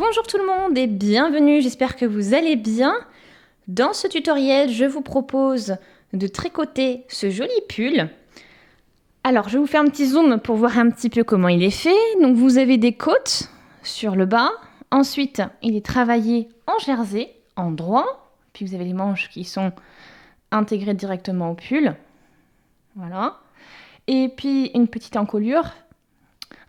Bonjour tout le monde et bienvenue, j'espère que vous allez bien. Dans ce tutoriel, je vous propose de tricoter ce joli pull. Alors, je vais vous faire un petit zoom pour voir un petit peu comment il est fait. Donc, vous avez des côtes sur le bas. Ensuite, il est travaillé en jersey, en droit. Puis, vous avez les manches qui sont intégrées directement au pull. Voilà. Et puis, une petite encolure,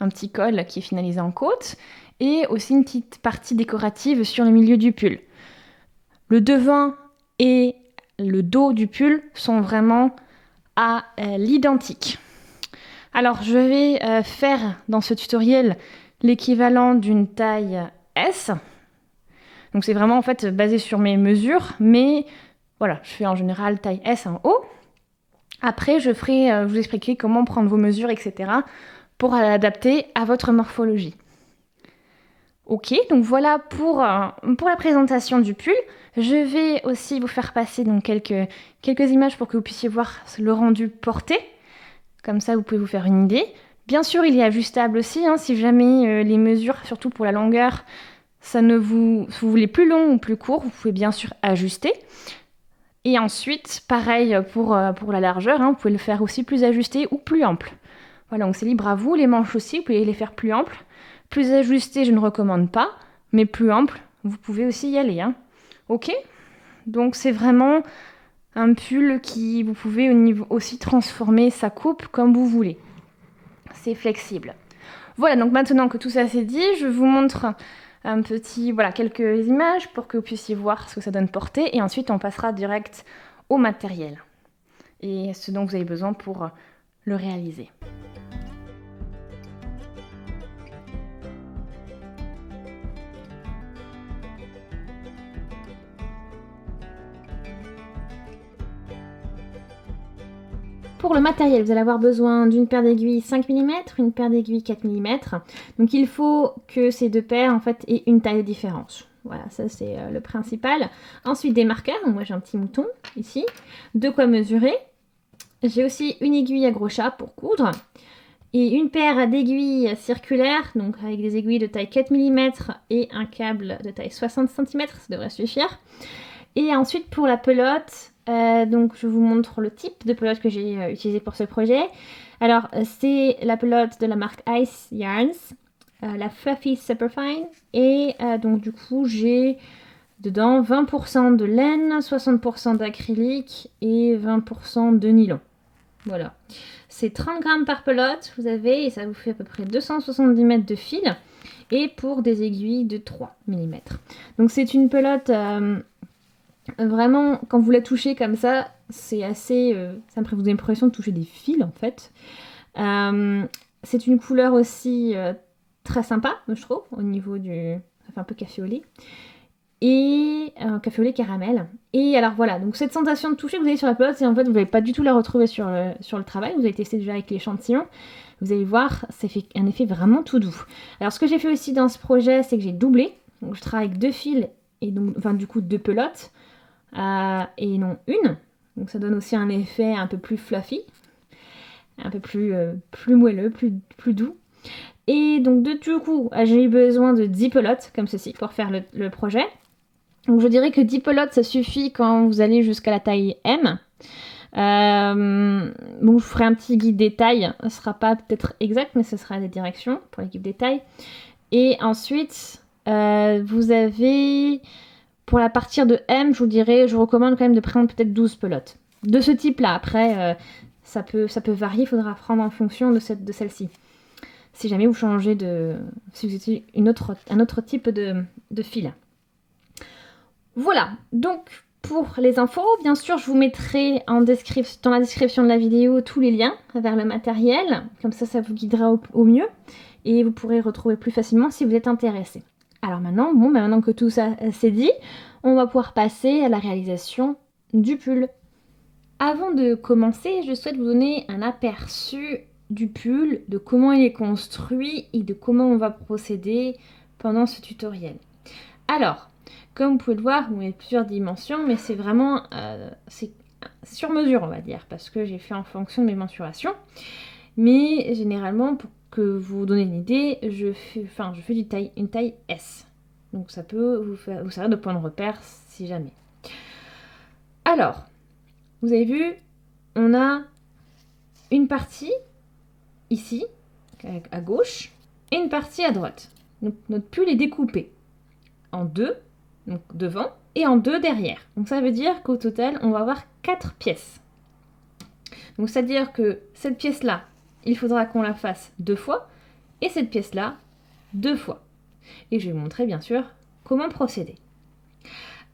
un petit col qui est finalisé en côte. Et aussi une petite partie décorative sur le milieu du pull. Le devant et le dos du pull sont vraiment à l'identique. Alors, je vais faire dans ce tutoriel l'équivalent d'une taille S. Donc, c'est vraiment en fait basé sur mes mesures, mais voilà, je fais en général taille S en haut. Après, je vous expliquerai comment prendre vos mesures, etc. pour l'adapter à votre morphologie. Ok, donc voilà pour la présentation du pull. Je vais aussi vous faire passer donc quelques images pour que vous puissiez voir le rendu porté. Comme ça, vous pouvez vous faire une idée. Bien sûr, il est ajustable aussi, si jamais les mesures, surtout pour la longueur, si vous voulez plus long ou plus court, vous pouvez bien sûr ajuster. Et ensuite, pareil pour la largeur, vous pouvez le faire aussi plus ajusté ou plus ample. Voilà, donc c'est libre à vous. Les manches aussi, vous pouvez les faire plus amples. Plus ajusté, je ne recommande pas, mais plus ample, vous pouvez aussi y aller. Ok ? Donc c'est vraiment un pull qui vous pouvez aussi transformer sa coupe comme vous voulez. C'est flexible. Voilà, donc maintenant que tout ça c'est dit, je vous montre quelques images pour que vous puissiez voir ce que ça donne portée, et ensuite on passera direct au matériel et ce dont vous avez besoin pour le réaliser. Pour le matériel, vous allez avoir besoin d'une paire d'aiguilles 5 mm, une paire d'aiguilles 4 mm. Donc il faut que ces deux paires en fait aient une taille de différence. Voilà, ça c'est le principal. Ensuite des marqueurs, donc moi j'ai un petit mouton ici, de quoi mesurer. J'ai aussi une aiguille à gros chat pour coudre. Et une paire d'aiguilles circulaires, donc avec des aiguilles de taille 4 mm et un câble de taille 60 cm, ça devrait suffire. Et ensuite pour la pelote, donc je vous montre le type de pelote que j'ai utilisé pour ce projet. Alors c'est la pelote de la marque Ice Yarns, la Fluffy Superfine. Et donc du coup j'ai dedans 20% de laine, 60% d'acrylique et 20% de nylon. Voilà. C'est 30 grammes par pelote, vous avez, et ça vous fait à peu près 270 mètres de fil. Et pour des aiguilles de 3 mm. Donc c'est une pelote... vraiment, quand vous la touchez comme ça, c'est assez... ça me fait vous avez l'impression de toucher des fils, en fait. C'est une couleur aussi très sympa, je trouve, au niveau du... Ça fait un peu café au lait. Et café au lait caramel. Et alors voilà, donc cette sensation de toucher que vous avez sur la pelote, c'est en fait, vous n'allez pas du tout la retrouver sur le travail. Vous avez testé déjà avec l'échantillon. Vous allez voir, ça fait un effet vraiment tout doux. Alors ce que j'ai fait aussi dans ce projet, c'est que j'ai doublé. Donc je travaille avec 2 fils, et donc, enfin du coup 2 pelotes. Et non une. Donc ça donne aussi un effet un peu plus fluffy, un peu plus moelleux, plus doux. Et donc du coup, j'ai eu besoin de 10 pelotes comme ceci pour faire le projet. Donc je dirais que 10 pelotes ça suffit quand vous allez jusqu'à la taille M. Bon, je ferai un petit guide des tailles, ce sera pas peut-être exact, mais ce sera des directions pour les guides des tailles. Et ensuite, vous avez... Pour la partir de M, je recommande quand même de prendre peut-être 12 pelotes. De ce type-là, après, ça peut varier, il faudra prendre en fonction de celle-ci. Si jamais vous changez si vous utilisez un autre type de fil. Voilà, donc pour les infos, bien sûr, je vous mettrai dans la description de la vidéo tous les liens vers le matériel. Comme ça vous guidera au mieux. Et vous pourrez retrouver plus facilement si vous êtes intéressé. Alors maintenant que tout ça c'est dit, on va pouvoir passer à la réalisation du pull. Avant de commencer, je souhaite vous donner un aperçu du pull, de comment il est construit et de comment on va procéder pendant ce tutoriel. Alors, comme vous pouvez le voir, il y a plusieurs dimensions, mais c'est vraiment c'est sur mesure, on va dire, parce que j'ai fait en fonction de mes mensurations. Mais généralement, pour que vous vous donniez une idée, je fais une taille S. Donc ça peut vous servir de point de repère si jamais. Alors, vous avez vu, on a une partie ici, à gauche, et une partie à droite. Donc notre pull est découpé en deux, donc devant, et en deux derrière. Donc ça veut dire qu'au total, on va avoir 4 pièces. Donc c'est-à-dire que cette pièce-là, il faudra qu'on la fasse 2 fois, et cette pièce-là, 2 fois. Et je vais vous montrer bien sûr comment procéder.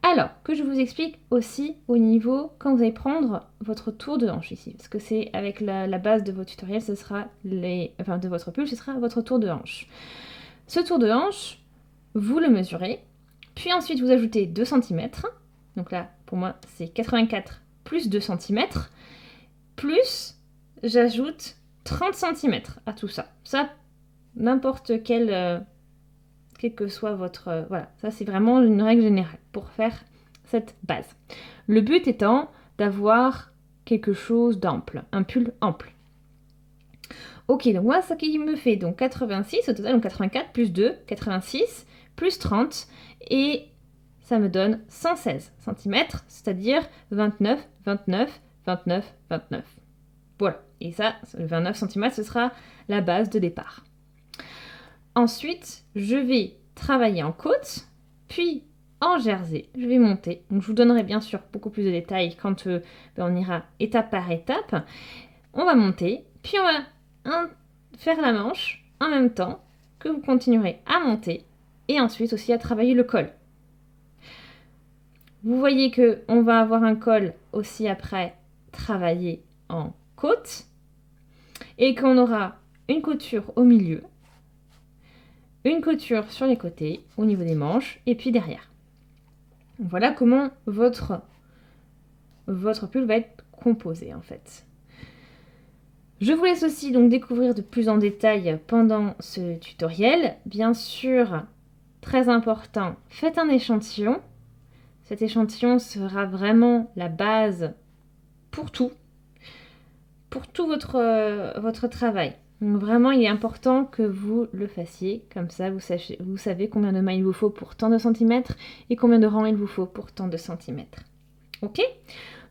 Alors, que je vous explique aussi au niveau, quand vous allez prendre votre tour de hanche ici, parce que c'est avec la base de votre tutoriel, ce sera de votre pull, ce sera votre tour de hanche. Ce tour de hanche, vous le mesurez, puis ensuite vous ajoutez 2 cm, donc là, pour moi, c'est 84 plus 2 cm, plus j'ajoute 30 cm à tout ça. Ça, n'importe quel que soit votre... voilà, ça c'est vraiment une règle générale pour faire cette base. Le but étant d'avoir quelque chose d'ample, un pull ample. Ok, donc moi, ça qui me fait donc 86 au total, donc 84 plus 2, 86 plus 30, et ça me donne 116 cm, c'est-à-dire 29, 29, 29, 29. Voilà, et ça, le 29 cm, ce sera la base de départ. Ensuite, je vais travailler en côte, puis en jersey. Je vais monter. Donc, je vous donnerai bien sûr beaucoup plus de détails quand on ira étape par étape. On va monter, puis on va faire la manche en même temps que vous continuerez à monter et ensuite aussi à travailler le col. Vous voyez qu'on va avoir un col aussi après travailler en côte et qu'on aura une couture au milieu, une couture sur les côtés, au niveau des manches, et puis derrière. Voilà comment votre pull va être composé en fait. Je vous laisse aussi donc découvrir de plus en détail pendant ce tutoriel. Bien sûr, très important, faites un échantillon. Cet échantillon sera vraiment la base pour tout votre travail. Donc vraiment, il est important que vous le fassiez, comme ça vous savez combien de mailles il vous faut pour tant de centimètres et combien de rangs il vous faut pour tant de centimètres. Ok?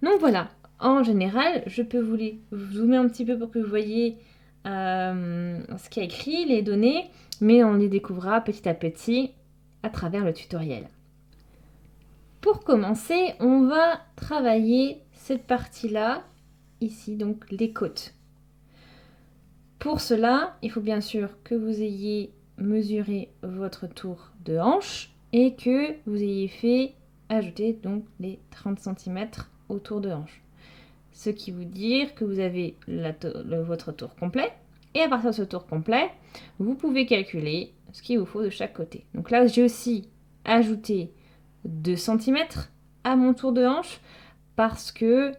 Donc voilà, en général, je peux vous les zoomer un petit peu pour que vous voyez ce qu'il y a écrit, les données, mais on les découvrira petit à petit à travers le tutoriel. Pour commencer, on va travailler cette partie-là, ici, donc les côtes. Pour cela, il faut bien sûr que vous ayez mesuré votre tour de hanche et que vous ayez fait ajouter donc les 30 cm au tour de hanche. Ce qui veut dire que vous avez votre tour complet et à partir de ce tour complet, vous pouvez calculer ce qu'il vous faut de chaque côté. Donc là, j'ai aussi ajouté 2 cm à mon tour de hanche parce que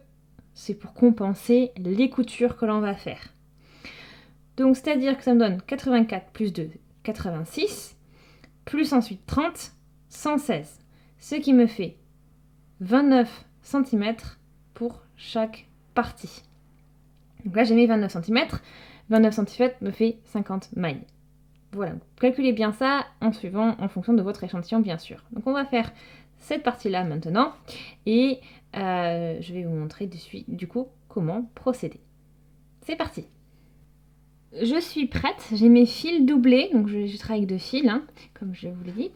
c'est pour compenser les coutures que l'on va faire. Donc, c'est-à-dire que ça me donne 84 plus 2, 86, plus ensuite 30, 116. Ce qui me fait 29 cm pour chaque partie. Donc là, j'ai mis 29 cm. 29 cm me fait 50 mailles. Voilà, calculez bien ça en fonction de votre échantillon, bien sûr. Donc, on va faire cette partie-là maintenant et je vais vous montrer du coup comment procéder. C'est parti! Je suis prête, j'ai mes fils doublés, donc je travaille avec 2 fils, comme je vous l'ai dit.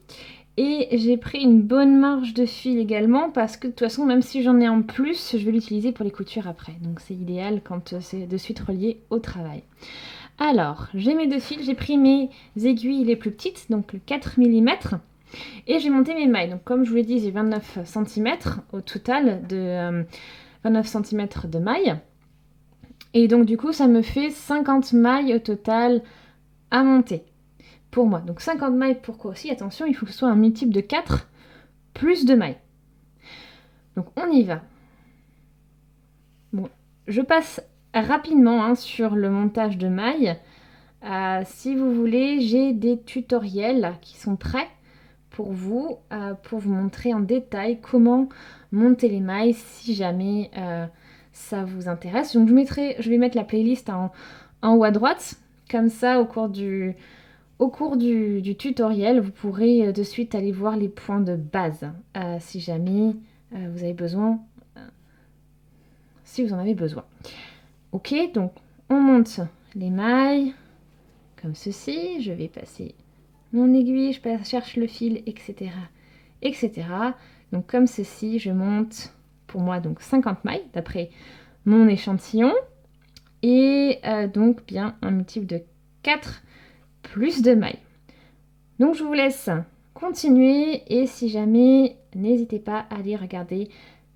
Et j'ai pris une bonne marge de fil également, parce que de toute façon, même si j'en ai en plus, je vais l'utiliser pour les coutures après. Donc c'est idéal quand c'est de suite relié au travail. Alors, j'ai mes 2 fils, j'ai pris mes aiguilles les plus petites, donc le 4 mm, et j'ai monté mes mailles. Donc comme je vous l'ai dit, j'ai 29 cm au total, 29 cm de mailles. Et donc du coup, ça me fait 50 mailles au total à monter pour moi. Donc 50 mailles, pourquoi aussi? Attention, il faut que ce soit un multiple de 4 plus 2 mailles. Donc on y va. Bon, je passe rapidement sur le montage de mailles. Si vous voulez, j'ai des tutoriels qui sont prêts pour vous montrer en détail comment monter les mailles si jamais ça vous intéresse. Donc je vais mettre la playlist en haut à droite, comme ça au cours du Au cours du tutoriel, vous pourrez de suite aller voir les points de base si jamais vous avez besoin, si vous en avez besoin. Ok, donc on monte les mailles comme ceci. Je vais passer mon aiguille, je cherche le fil, etc., etc. Donc comme ceci, je monte pour moi donc 50 mailles d'après mon échantillon et donc bien un multiple de 4 plus de mailles. Donc je vous laisse continuer et si jamais, n'hésitez pas à aller regarder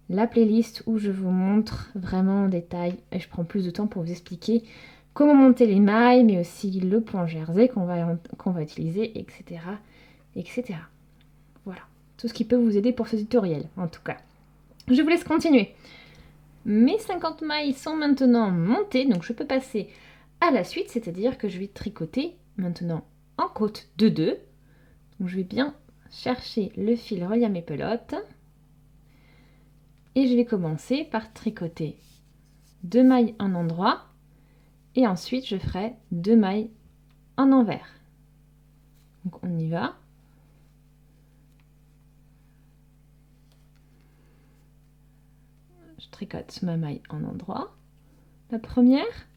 la playlist où je vous montre vraiment en détail et je prends plus de temps pour vous expliquer comment monter les mailles, mais aussi le point jersey qu'on va utiliser, etc., etc. Voilà, tout ce qui peut vous aider pour ce tutoriel, en tout cas. Je vous laisse continuer. Mes 50 mailles sont maintenant montées, donc je peux passer à la suite, c'est-à-dire que je vais tricoter maintenant en côte de 2. Donc je vais bien chercher le fil relié à mes pelotes. Et je vais commencer par tricoter 2 mailles en endroit et ensuite je ferai 2 mailles en envers. Donc on y va. Je tricote ma maille en endroit, la première,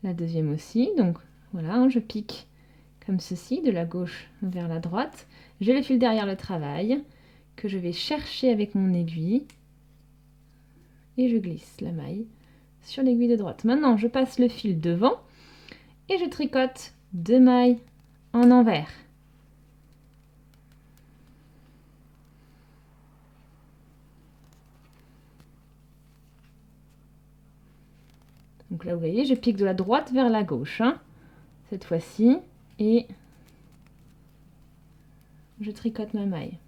la deuxième aussi. Donc voilà, je pique comme ceci, de la gauche vers la droite. J'ai le fil derrière le travail que je vais chercher avec mon aiguille et je glisse la maille sur l'aiguille de droite. Maintenant, je passe le fil devant et je tricote 2 mailles en envers. Donc là, vous voyez, je pique de la droite vers la gauche, hein, cette fois-ci, et je tricote ma maille.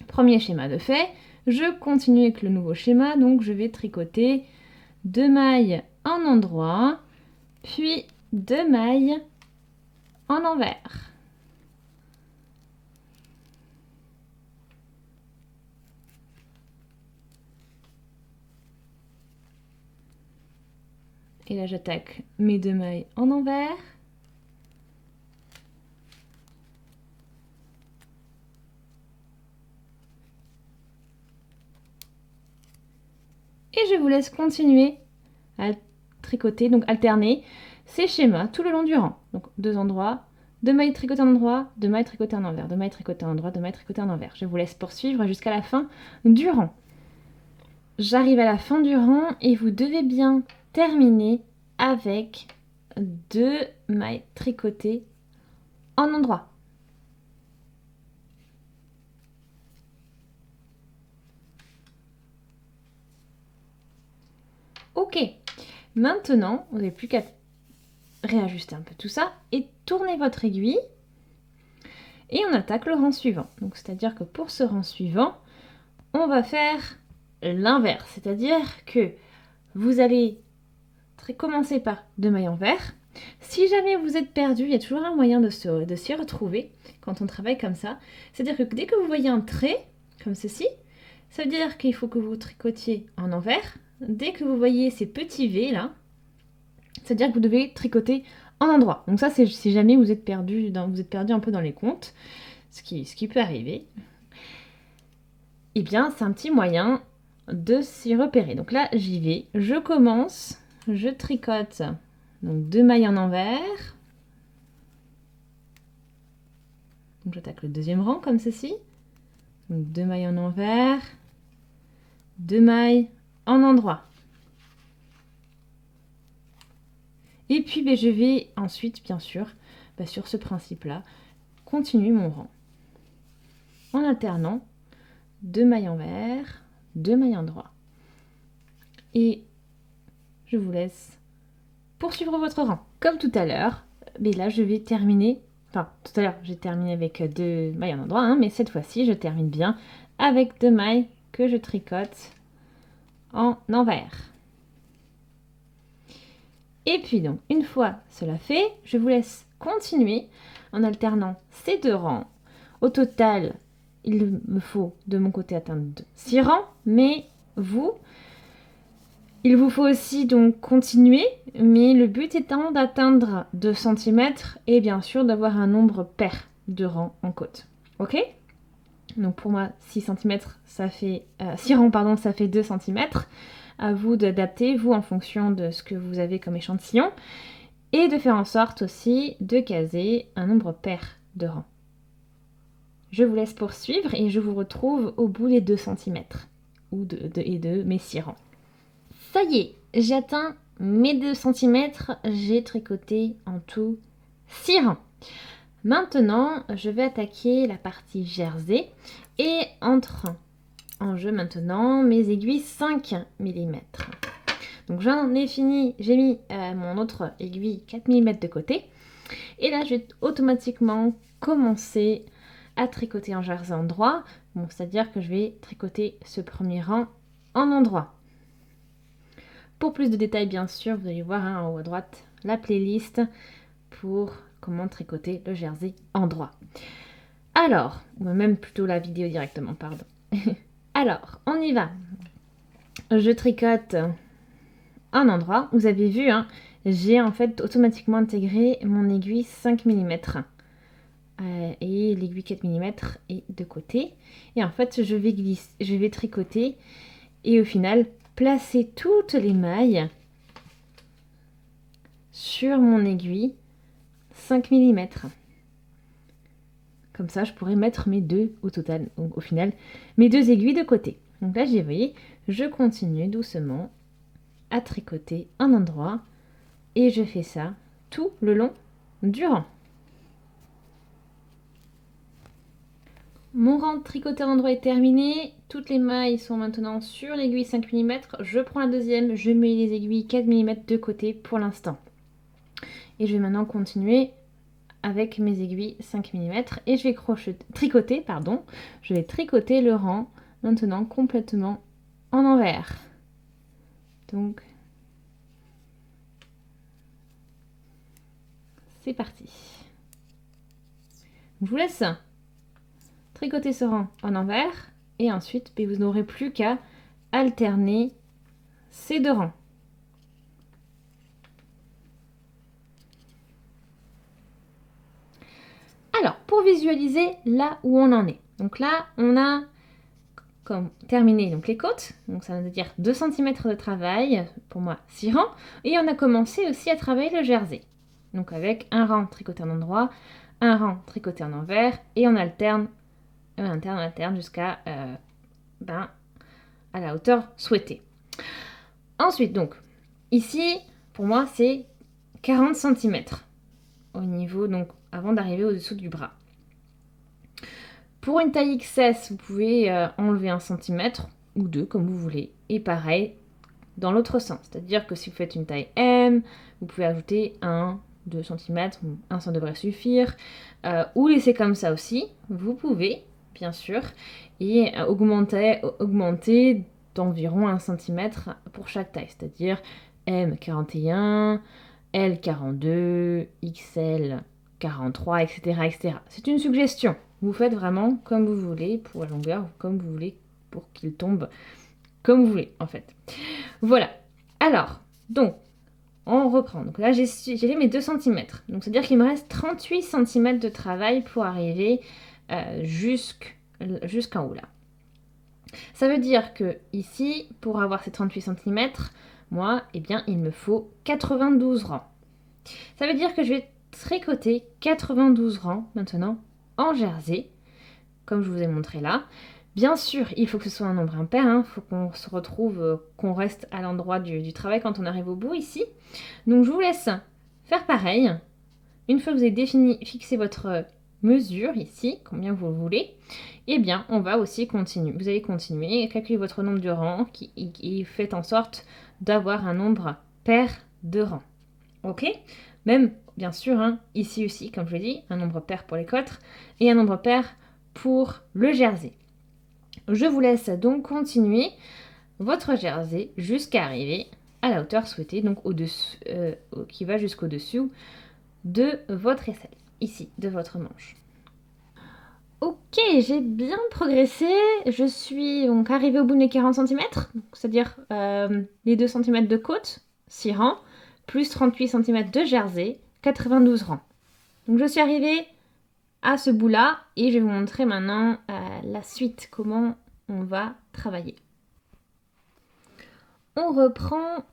Premier schéma de fait, je continue avec le nouveau schéma, donc je vais tricoter 2 mailles en endroit, puis 2 mailles en envers. Et là, j'attaque mes 2 mailles en envers. Et je vous laisse continuer à tricoter, donc alterner ces schémas tout le long du rang. Donc 2 endroits, 2 mailles tricotées en endroit, 2 mailles tricotées en envers, 2 mailles tricotées en endroit, 2 mailles tricotées en envers. Je vous laisse poursuivre jusqu'à la fin du rang. J'arrive à la fin du rang et vous devez bien terminer avec 2 mailles tricotées en endroit. Ok, maintenant, vous n'avez plus qu'à réajuster un peu tout ça et tourner votre aiguille et on attaque le rang suivant. Donc c'est-à-dire que pour ce rang suivant, on va faire l'inverse, c'est-à-dire que vous allez commencer par 2 mailles en vert. Si jamais vous êtes perdu, il y a toujours un moyen de s'y retrouver quand on travaille comme ça. C'est-à-dire que dès que vous voyez un trait, comme ceci, ça veut dire qu'il faut que vous tricotiez en envers. Dès que vous voyez ces petits V là, c'est-à-dire que vous devez tricoter en endroit. Donc ça, c'est si jamais vous êtes perdu un peu dans les comptes, ce qui peut arriver, eh bien, c'est un petit moyen de s'y repérer. Donc là, j'y vais. Je commence, je tricote donc 2 mailles en envers. Donc j'attaque le deuxième rang comme ceci. Donc 2 mailles en envers, 2 mailles en endroit. Et puis je vais ensuite, bien sûr, sur ce principe-là, continuer mon rang en alternant 2 mailles en vert, 2 mailles en droit. Et je vous laisse poursuivre votre rang. Comme tout à l'heure, mais là je vais terminer, enfin tout à l'heure j'ai terminé avec 2 mailles en endroit, hein, mais cette fois-ci je termine bien avec 2 mailles que je tricote en envers. Et puis donc, une fois cela fait, je vous laisse continuer en alternant ces 2 rangs. Au total, il me faut de mon côté atteindre 6 rangs, mais vous, Il vous faut aussi donc continuer, mais le but étant d'atteindre 2 cm et bien sûr d'avoir un nombre pair de rangs en côte. Ok? Donc pour moi, 6 cm, ça fait 6 rangs, pardon, ça fait 2 cm. À vous d'adapter, vous, en fonction de ce que vous avez comme échantillon, et de faire en sorte aussi de caser un nombre pair de rangs. Je vous laisse poursuivre et je vous retrouve au bout des 2 cm et de mes 6 rangs. Ça y est, j'ai atteint mes 2 cm, j'ai tricoté en tout 6 rangs. Maintenant, je vais attaquer la partie jersey et entre en jeu maintenant mes aiguilles 5 mm. Donc j'en ai fini, j'ai mis mon autre aiguille 4 mm de côté. Et là, je vais automatiquement commencer à tricoter en jersey endroit. Bon, c'est-à-dire que je vais tricoter ce premier rang en endroit. Pour plus de détails, bien sûr, vous allez voir en haut à droite la playlist pour comment tricoter le jersey endroit. Alors, ou même plutôt la vidéo directement, pardon. Alors, on y va. Je tricote un endroit. Vous avez vu, hein, j'ai en fait automatiquement intégré mon aiguille 5 mm. Et l'aiguille 4 mm est de côté. Et en fait, je vais tricoter et au final, placer toutes les mailles sur mon aiguille 5 mm. Comme ça, je pourrais mettre mes deux au total, donc au final, mes 2 aiguilles de côté. Donc là, vous voyez, je continue doucement à tricoter un endroit et je fais ça tout le long du rang. Mon rang tricoté à l'endroit est terminé. Toutes les mailles sont maintenant sur l'aiguille 5 mm. Je prends la deuxième, je mets les aiguilles 4 mm de côté pour l'instant. Et je vais maintenant continuer avec mes aiguilles 5 mm et je vais tricoter, pardon. Je vais tricoter le rang maintenant complètement en envers. Donc, c'est parti. Je vous laisse tricoter ce rang en envers et ensuite vous n'aurez plus qu'à alterner ces 2 rangs. Alors, pour visualiser là où on en est. Donc là, on a comme terminé donc les côtes, donc ça veut dire 2 cm de travail, pour moi 6 rangs, et on a commencé aussi à travailler le jersey. Donc avec un rang tricoté en endroit, un rang tricoté en envers, et on alterne jusqu'à à la hauteur souhaitée. Ensuite, donc, ici, pour moi, c'est 40 cm au niveau, donc, avant d'arriver au-dessous du bras. Pour une taille XS, vous pouvez enlever 1 cm ou 2, comme vous voulez. Et pareil, dans l'autre sens. C'est-à-dire que si vous faites une taille M, vous pouvez ajouter 1, 2 cm, 1 ça devrait suffire. Ou laisser comme ça aussi, vous pouvez, bien sûr, et augmenter d'environ 1 cm pour chaque taille. C'est-à-dire M 41, L 42, XL 43, etc. etc. C'est une suggestion. Vous faites vraiment comme vous voulez pour la longueur, comme vous voulez pour qu'il tombe comme vous voulez en fait. Voilà. Alors, donc, on reprend. Donc là, j'ai fait mes 2 cm. Donc, c'est-à-dire qu'il me reste 38 cm de travail pour arriver jusqu'en haut là. Ça veut dire que ici, pour avoir ces 38 cm, moi, eh bien, il me faut 92 rangs. Ça veut dire que je vais tricoter 92 rangs maintenant en jersey, comme je vous ai montré là. Bien sûr, il faut que ce soit un nombre impair, il faut qu'on se retrouve, qu'on reste à l'endroit du travail quand on arrive au bout ici. Donc je vous laisse faire pareil. Une fois que vous avez fixé votre mesure ici, combien vous voulez, eh bien on va aussi continuer. Vous allez continuer, calculer votre nombre de rangs et faites en sorte d'avoir un nombre pair de rangs. Ok? Même, bien sûr, ici aussi, comme je l'ai dit, un nombre pair pour les côtes et un nombre pair pour le jersey. Je vous laisse donc continuer votre jersey jusqu'à arriver à la hauteur souhaitée, donc qui va jusqu'au-dessous de votre aisselle, ici, de votre manche. Ok, j'ai bien progressé. Je suis donc arrivée au bout de mes 40 cm, c'est-à-dire les 2 cm de côte, 6 rangs, plus 38 cm de jersey, 92 rangs. Donc je suis arrivée à ce bout-là et je vais vous montrer maintenant la suite, comment on va travailler. On reprend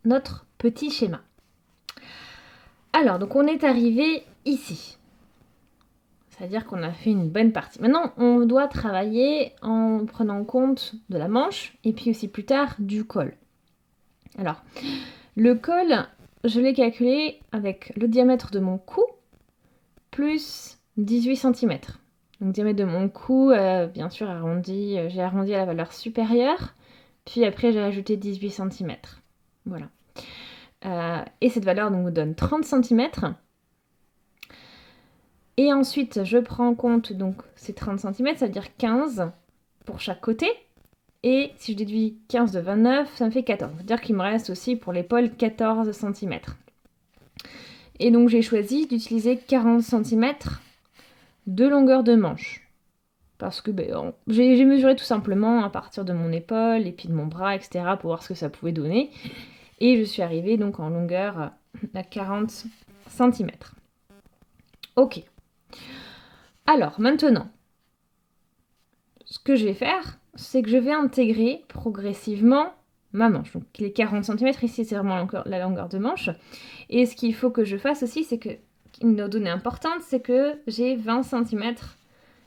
notre petit schéma. Alors, donc on est arrivé ici. C'est-à-dire qu'on a fait une bonne partie. Maintenant, on doit travailler en prenant compte de la manche et puis aussi plus tard du col. Alors, le col, je l'ai calculé avec le diamètre de mon cou plus 18 cm. Donc, diamètre de mon cou, bien sûr, j'ai arrondi à la valeur supérieure. Puis après, j'ai ajouté 18 cm. Voilà. Et cette valeur donc, nous donne 30 cm. Et ensuite, je prends en compte donc, ces 30 cm, ça veut dire 15 pour chaque côté. Et si je déduis 15 de 29, ça me fait 14. Ça veut dire qu'il me reste aussi pour l'épaule 14 cm. Et donc j'ai choisi d'utiliser 40 cm de longueur de manche. Parce que j'ai mesuré tout simplement à partir de mon épaule et puis de mon bras, etc. pour voir ce que ça pouvait donner. Et je suis arrivée donc en longueur à 40 cm. Ok. Alors maintenant, ce que je vais faire, c'est que je vais intégrer progressivement ma manche. Donc les 40 cm ici, c'est vraiment la longueur de manche. Et ce qu'il faut que je fasse aussi, c'est que, une donnée importante, c'est que j'ai 20 cm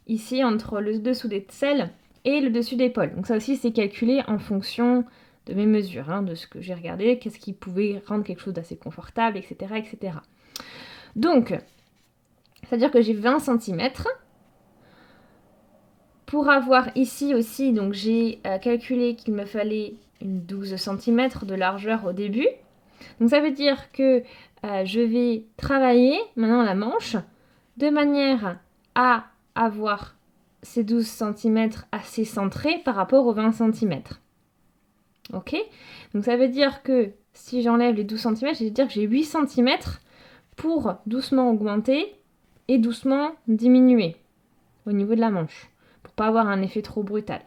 ici entre le dessous des selles et le dessus d'épaule. Donc ça aussi, c'est calculé en fonction de mes mesures, hein, de ce que j'ai regardé, qu'est-ce qui pouvait rendre quelque chose d'assez confortable, etc., etc. Donc, c'est-à-dire que j'ai 20 cm. Pour avoir ici aussi, donc j'ai calculé qu'il me fallait une 12 cm de largeur au début. Donc ça veut dire que je vais travailler maintenant la manche de manière à avoir ces 12 cm assez centrés par rapport aux 20 cm. Ok? Donc ça veut dire que si j'enlève les 12 cm, je vais dire que j'ai 8 cm pour doucement augmenter et doucement diminuer au niveau de la manche, pour pas avoir un effet trop brutal.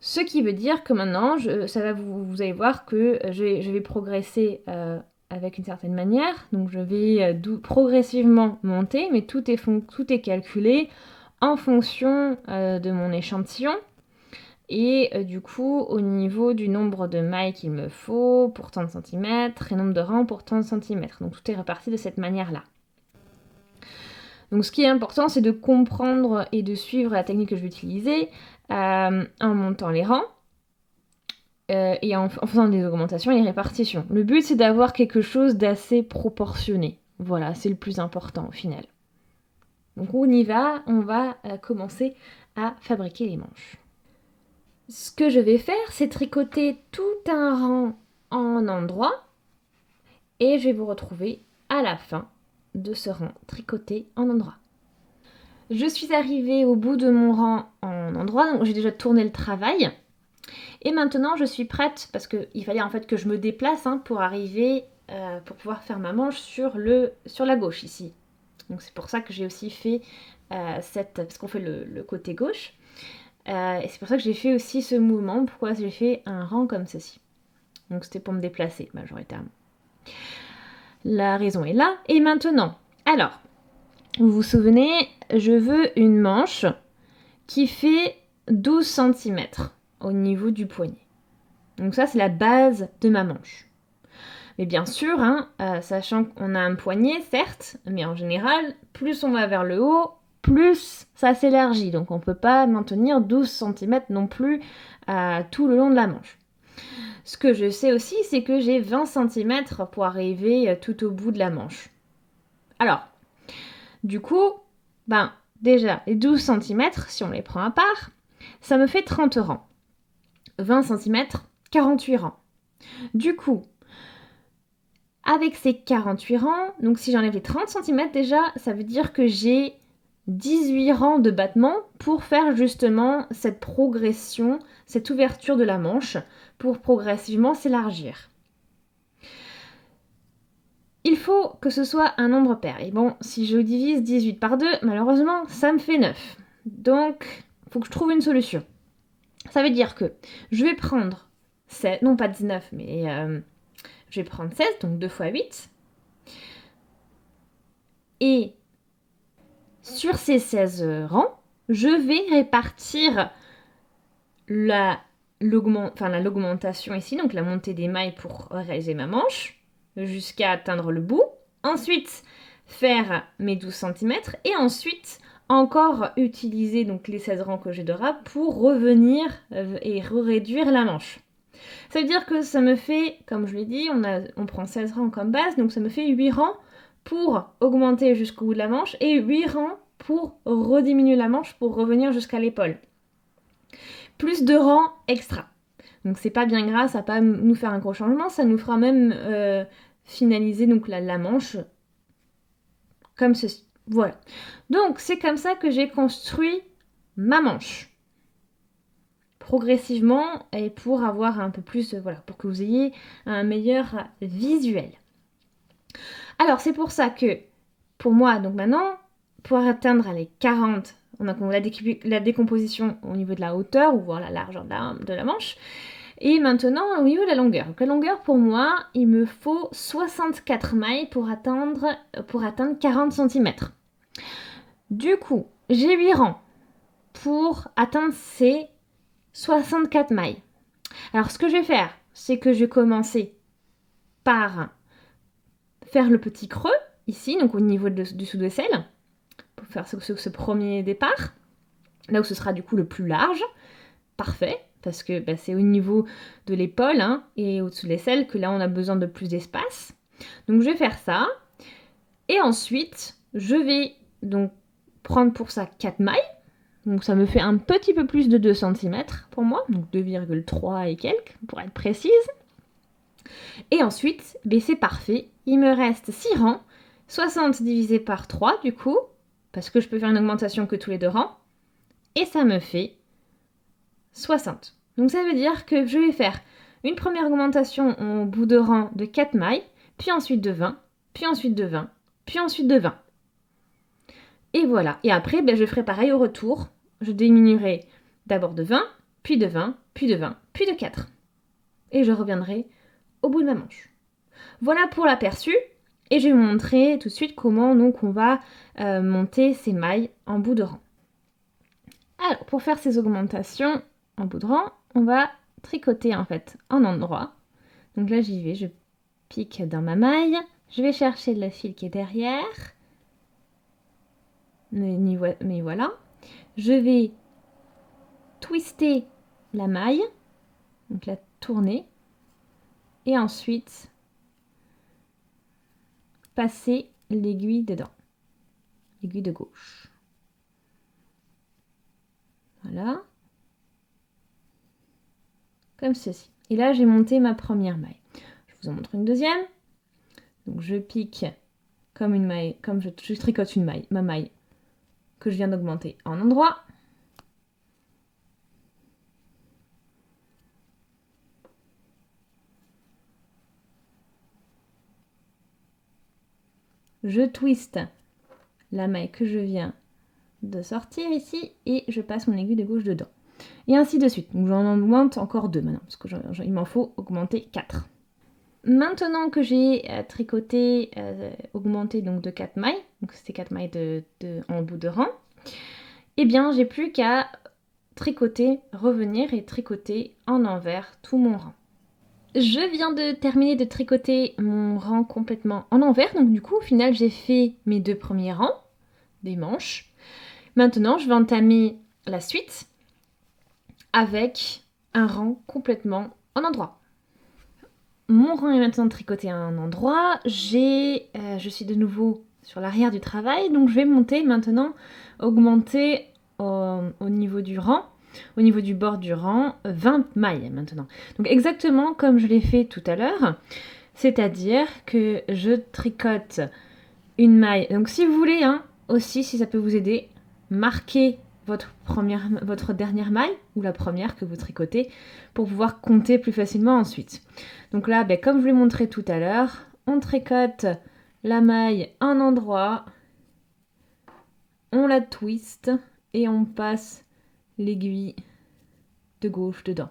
Ce qui veut dire que maintenant, vous allez voir que je vais progresser avec une certaine manière. Donc je vais progressivement monter, mais tout est calculé en fonction de mon échantillon. Et du coup, au niveau du nombre de mailles qu'il me faut pour tant de centimètres et nombre de rangs pour tant de centimètres. Donc tout est réparti de cette manière-là. Donc ce qui est important, c'est de comprendre et de suivre la technique que je vais utiliser en montant les rangs et en faisant des augmentations et des répartitions. Le but, c'est d'avoir quelque chose d'assez proportionné. Voilà, c'est le plus important au final. Donc on y va, on va commencer à fabriquer les manches. Ce que je vais faire, c'est tricoter tout un rang en endroit et je vais vous retrouver à la fin de ce rang tricoté en endroit. Je suis arrivée au bout de mon rang en endroit, donc j'ai déjà tourné le travail. Et maintenant, je suis prête, parce qu'il fallait en fait que je me déplace pour arriver, pour pouvoir faire ma manche sur la gauche ici. Donc c'est pour ça que j'ai aussi fait parce qu'on fait le côté gauche. Et c'est pour ça que j'ai fait aussi ce mouvement, pourquoi j'ai fait un rang comme ceci. Donc c'était pour me déplacer majoritairement. La raison est là. Et maintenant, alors, vous vous souvenez, je veux une manche qui fait 12 cm au niveau du poignet. Donc ça, c'est la base de ma manche. Mais bien sûr, sachant qu'on a un poignet, certes, mais en général, plus on va vers le haut, plus ça s'élargit. Donc on ne peut pas maintenir 12 cm non plus tout le long de la manche. Ce que je sais aussi, c'est que j'ai 20 cm pour arriver tout au bout de la manche. Alors, du coup, déjà, les 12 cm, si on les prend à part, ça me fait 30 rangs. 20 cm, 48 rangs. Du coup, avec ces 48 rangs, donc si j'enlève les 30 cm déjà, ça veut dire que j'ai 18 rangs de battements pour faire justement cette progression, cette ouverture de la manche, pour progressivement s'élargir. il faut que ce soit un nombre pair. Et bon, si je divise 18 par 2, malheureusement, ça me fait 9. Donc, il faut que je trouve une solution. Ça veut dire que je vais prendre 7, non pas 19, mais je vais prendre 16, donc 2 fois 8. Et sur ces 16 rangs, je vais répartir l'augmentation ici, donc la montée des mailles pour réaliser ma manche, jusqu'à atteindre le bout. Ensuite, faire mes 12 cm et ensuite encore utiliser donc les 16 rangs que j'ai de râpe pour revenir et réduire la manche. Ça veut dire que ça me fait, comme je l'ai dit, on prend 16 rangs comme base, donc ça me fait 8 rangs pour augmenter jusqu'au bout de la manche et 8 rangs pour rediminuer la manche pour revenir jusqu'à l'épaule. Plus de rangs extra. Donc c'est pas bien grave, ça va pas nous faire un gros changement, ça nous fera même finaliser donc la manche comme ceci. Voilà. Donc c'est comme ça que j'ai construit ma manche. Progressivement et pour avoir un peu plus, voilà, pour que vous ayez un meilleur visuel. Alors c'est pour ça que, pour moi, donc maintenant, pour atteindre les 40, on a la décomposition au niveau de la hauteur, ou voir la largeur de la manche, et maintenant au niveau de la longueur. Donc la longueur, pour moi, il me faut 64 mailles pour atteindre 40 cm. Du coup, j'ai 8 rangs pour atteindre ces 64 mailles. Alors ce que je vais faire, c'est que je vais commencer par faire le petit creux, ici, donc au niveau du sous-aisselle, pour faire ce premier départ, là où ce sera du coup le plus large, parfait, parce que c'est au niveau de l'épaule et au-dessus de l'aisselle que là on a besoin de plus d'espace. Donc je vais faire ça, et ensuite je vais donc prendre pour ça 4 mailles, donc ça me fait un petit peu plus de 2 cm pour moi, donc 2,3 et quelques pour être précise. Et ensuite, c'est parfait, il me reste 6 rangs, 60 divisé par 3 du coup, parce que je peux faire une augmentation que tous les 2 rangs, et ça me fait 60. Donc ça veut dire que je vais faire une première augmentation au bout de rang de 4 mailles, puis ensuite de 20, puis ensuite de 20, puis ensuite de 20. Et voilà, et après je ferai pareil au retour, je diminuerai d'abord de 20, puis de 20, puis de 20, puis de 4. Et je reviendrai au bout de ma manche. Voilà pour l'aperçu, et je vais vous montrer tout de suite comment donc on va monter ces mailles en bout de rang. Alors pour faire ces augmentations en bout de rang, on va tricoter en fait en endroit. Donc là j'y vais, je pique dans ma maille, je vais chercher le fil qui est derrière, mais voilà, je vais twister la maille, donc la tourner, et ensuite passer l'aiguille dedans, l'aiguille de gauche. Voilà. Comme ceci. Et là, j'ai monté ma première maille. Je vous en montre une deuxième. Donc, je pique comme une maille, comme je tricote une maille, ma maille que je viens d'augmenter en endroit. Je twiste la maille que je viens de sortir ici et je passe mon aiguille de gauche dedans. Et ainsi de suite. Donc j'en augmente encore 2 maintenant, parce qu'il m'en faut augmenter 4. Maintenant que j'ai tricoté, augmenté donc de 4 mailles, donc c'était 4 mailles en bout de rang, eh bien j'ai plus qu'à tricoter, revenir et tricoter en envers tout mon rang. Je viens de terminer de tricoter mon rang complètement en envers, donc du coup au final j'ai fait mes 2 premiers rangs, des manches. Maintenant je vais entamer la suite avec un rang complètement en endroit. Mon rang est maintenant tricoté en endroit, je suis de nouveau sur l'arrière du travail, donc je vais monter maintenant, augmenter au niveau du rang, au niveau du bord du rang, 20 mailles maintenant. Donc exactement comme je l'ai fait tout à l'heure, c'est-à-dire que je tricote une maille. Donc si vous voulez, aussi si ça peut vous aider, marquez votre dernière maille ou la première que vous tricotez pour pouvoir compter plus facilement ensuite. Donc là, comme je vous l'ai montré tout à l'heure, on tricote la maille à un endroit, on la twist et on passe l'aiguille de gauche dedans.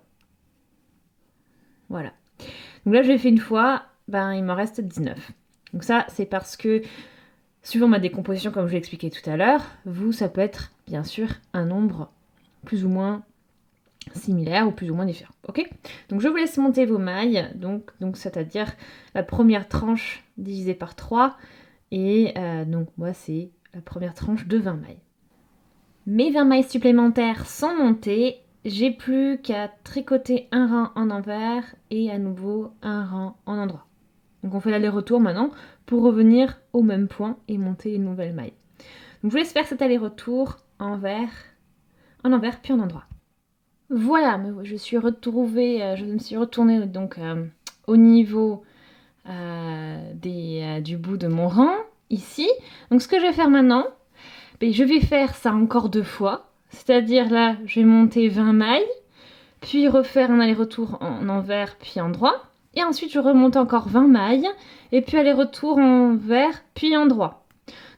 Voilà. Donc là, je l'ai fait une fois, il m'en reste 19. Donc ça, c'est parce que, suivant ma décomposition, comme je l'ai expliqué tout à l'heure, vous, ça peut être, bien sûr, un nombre plus ou moins similaire ou plus ou moins différent. Ok ? Donc je vous laisse monter vos mailles, donc c'est-à-dire la première tranche divisée par 3, et donc moi, c'est la première tranche de 20 mailles. Mes 20 mailles supplémentaires sont montées, j'ai plus qu'à tricoter un rang en envers et à nouveau un rang en endroit. Donc on fait l'aller-retour maintenant pour revenir au même point et monter une nouvelle maille. Donc je vous laisse faire cet aller-retour en envers puis en endroit. Voilà, je me suis retournée donc au niveau du bout de mon rang ici. Donc ce que je vais faire maintenant, je vais faire ça encore 2 fois. C'est-à-dire là, je vais monter 20 mailles, puis refaire un aller-retour en envers puis en droit. Et ensuite, je remonte encore 20 mailles, et puis aller-retour en envers puis en droit.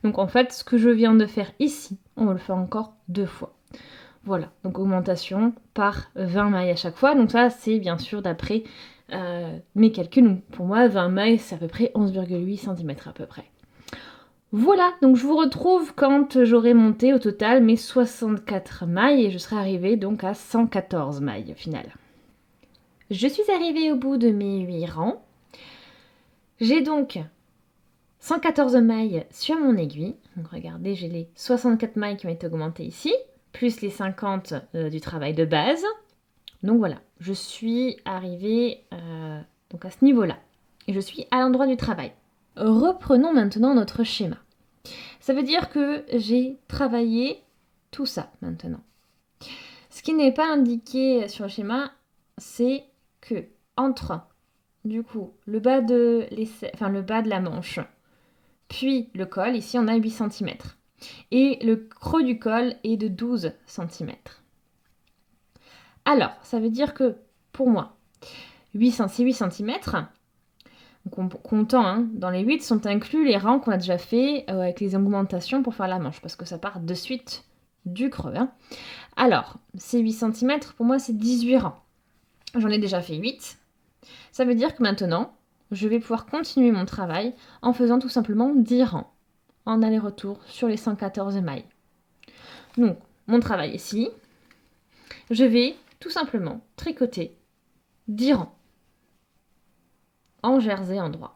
Donc en fait, ce que je viens de faire ici, on va le faire encore 2 fois. Voilà, donc augmentation par 20 mailles à chaque fois. Donc ça, c'est bien sûr d'après mes calculs. Donc pour moi, 20 mailles, c'est à peu près 11,8 cm à peu près. Voilà, donc je vous retrouve quand j'aurai monté au total mes 64 mailles et je serai arrivée donc à 114 mailles au final. Je suis arrivée au bout de mes 8 rangs. J'ai donc 114 mailles sur mon aiguille. Donc regardez, j'ai les 64 mailles qui ont été augmentées ici, plus les 50 du travail de base. Donc voilà, je suis arrivée donc à ce niveau-là. Et je suis à l'endroit du travail. Reprenons maintenant notre schéma. Ça veut dire que j'ai travaillé tout ça maintenant. Ce qui n'est pas indiqué sur le schéma, c'est que entre du coup le bas de la manche, puis le col, ici on a 8 cm. Et le creux du col est de 12 cm. Alors, ça veut dire que pour moi, c'est 8 cm. Comptant, dans les 8 sont inclus les rangs qu'on a déjà fait avec les augmentations pour faire la manche, parce que ça part de suite du creux. Alors, ces 8 cm, pour moi, c'est 18 rangs. J'en ai déjà fait 8. Ça veut dire que maintenant, je vais pouvoir continuer mon travail en faisant tout simplement 10 rangs, en aller-retour sur les 114 mailles. Donc, mon travail ici, je vais tout simplement tricoter 10 rangs en jersey endroit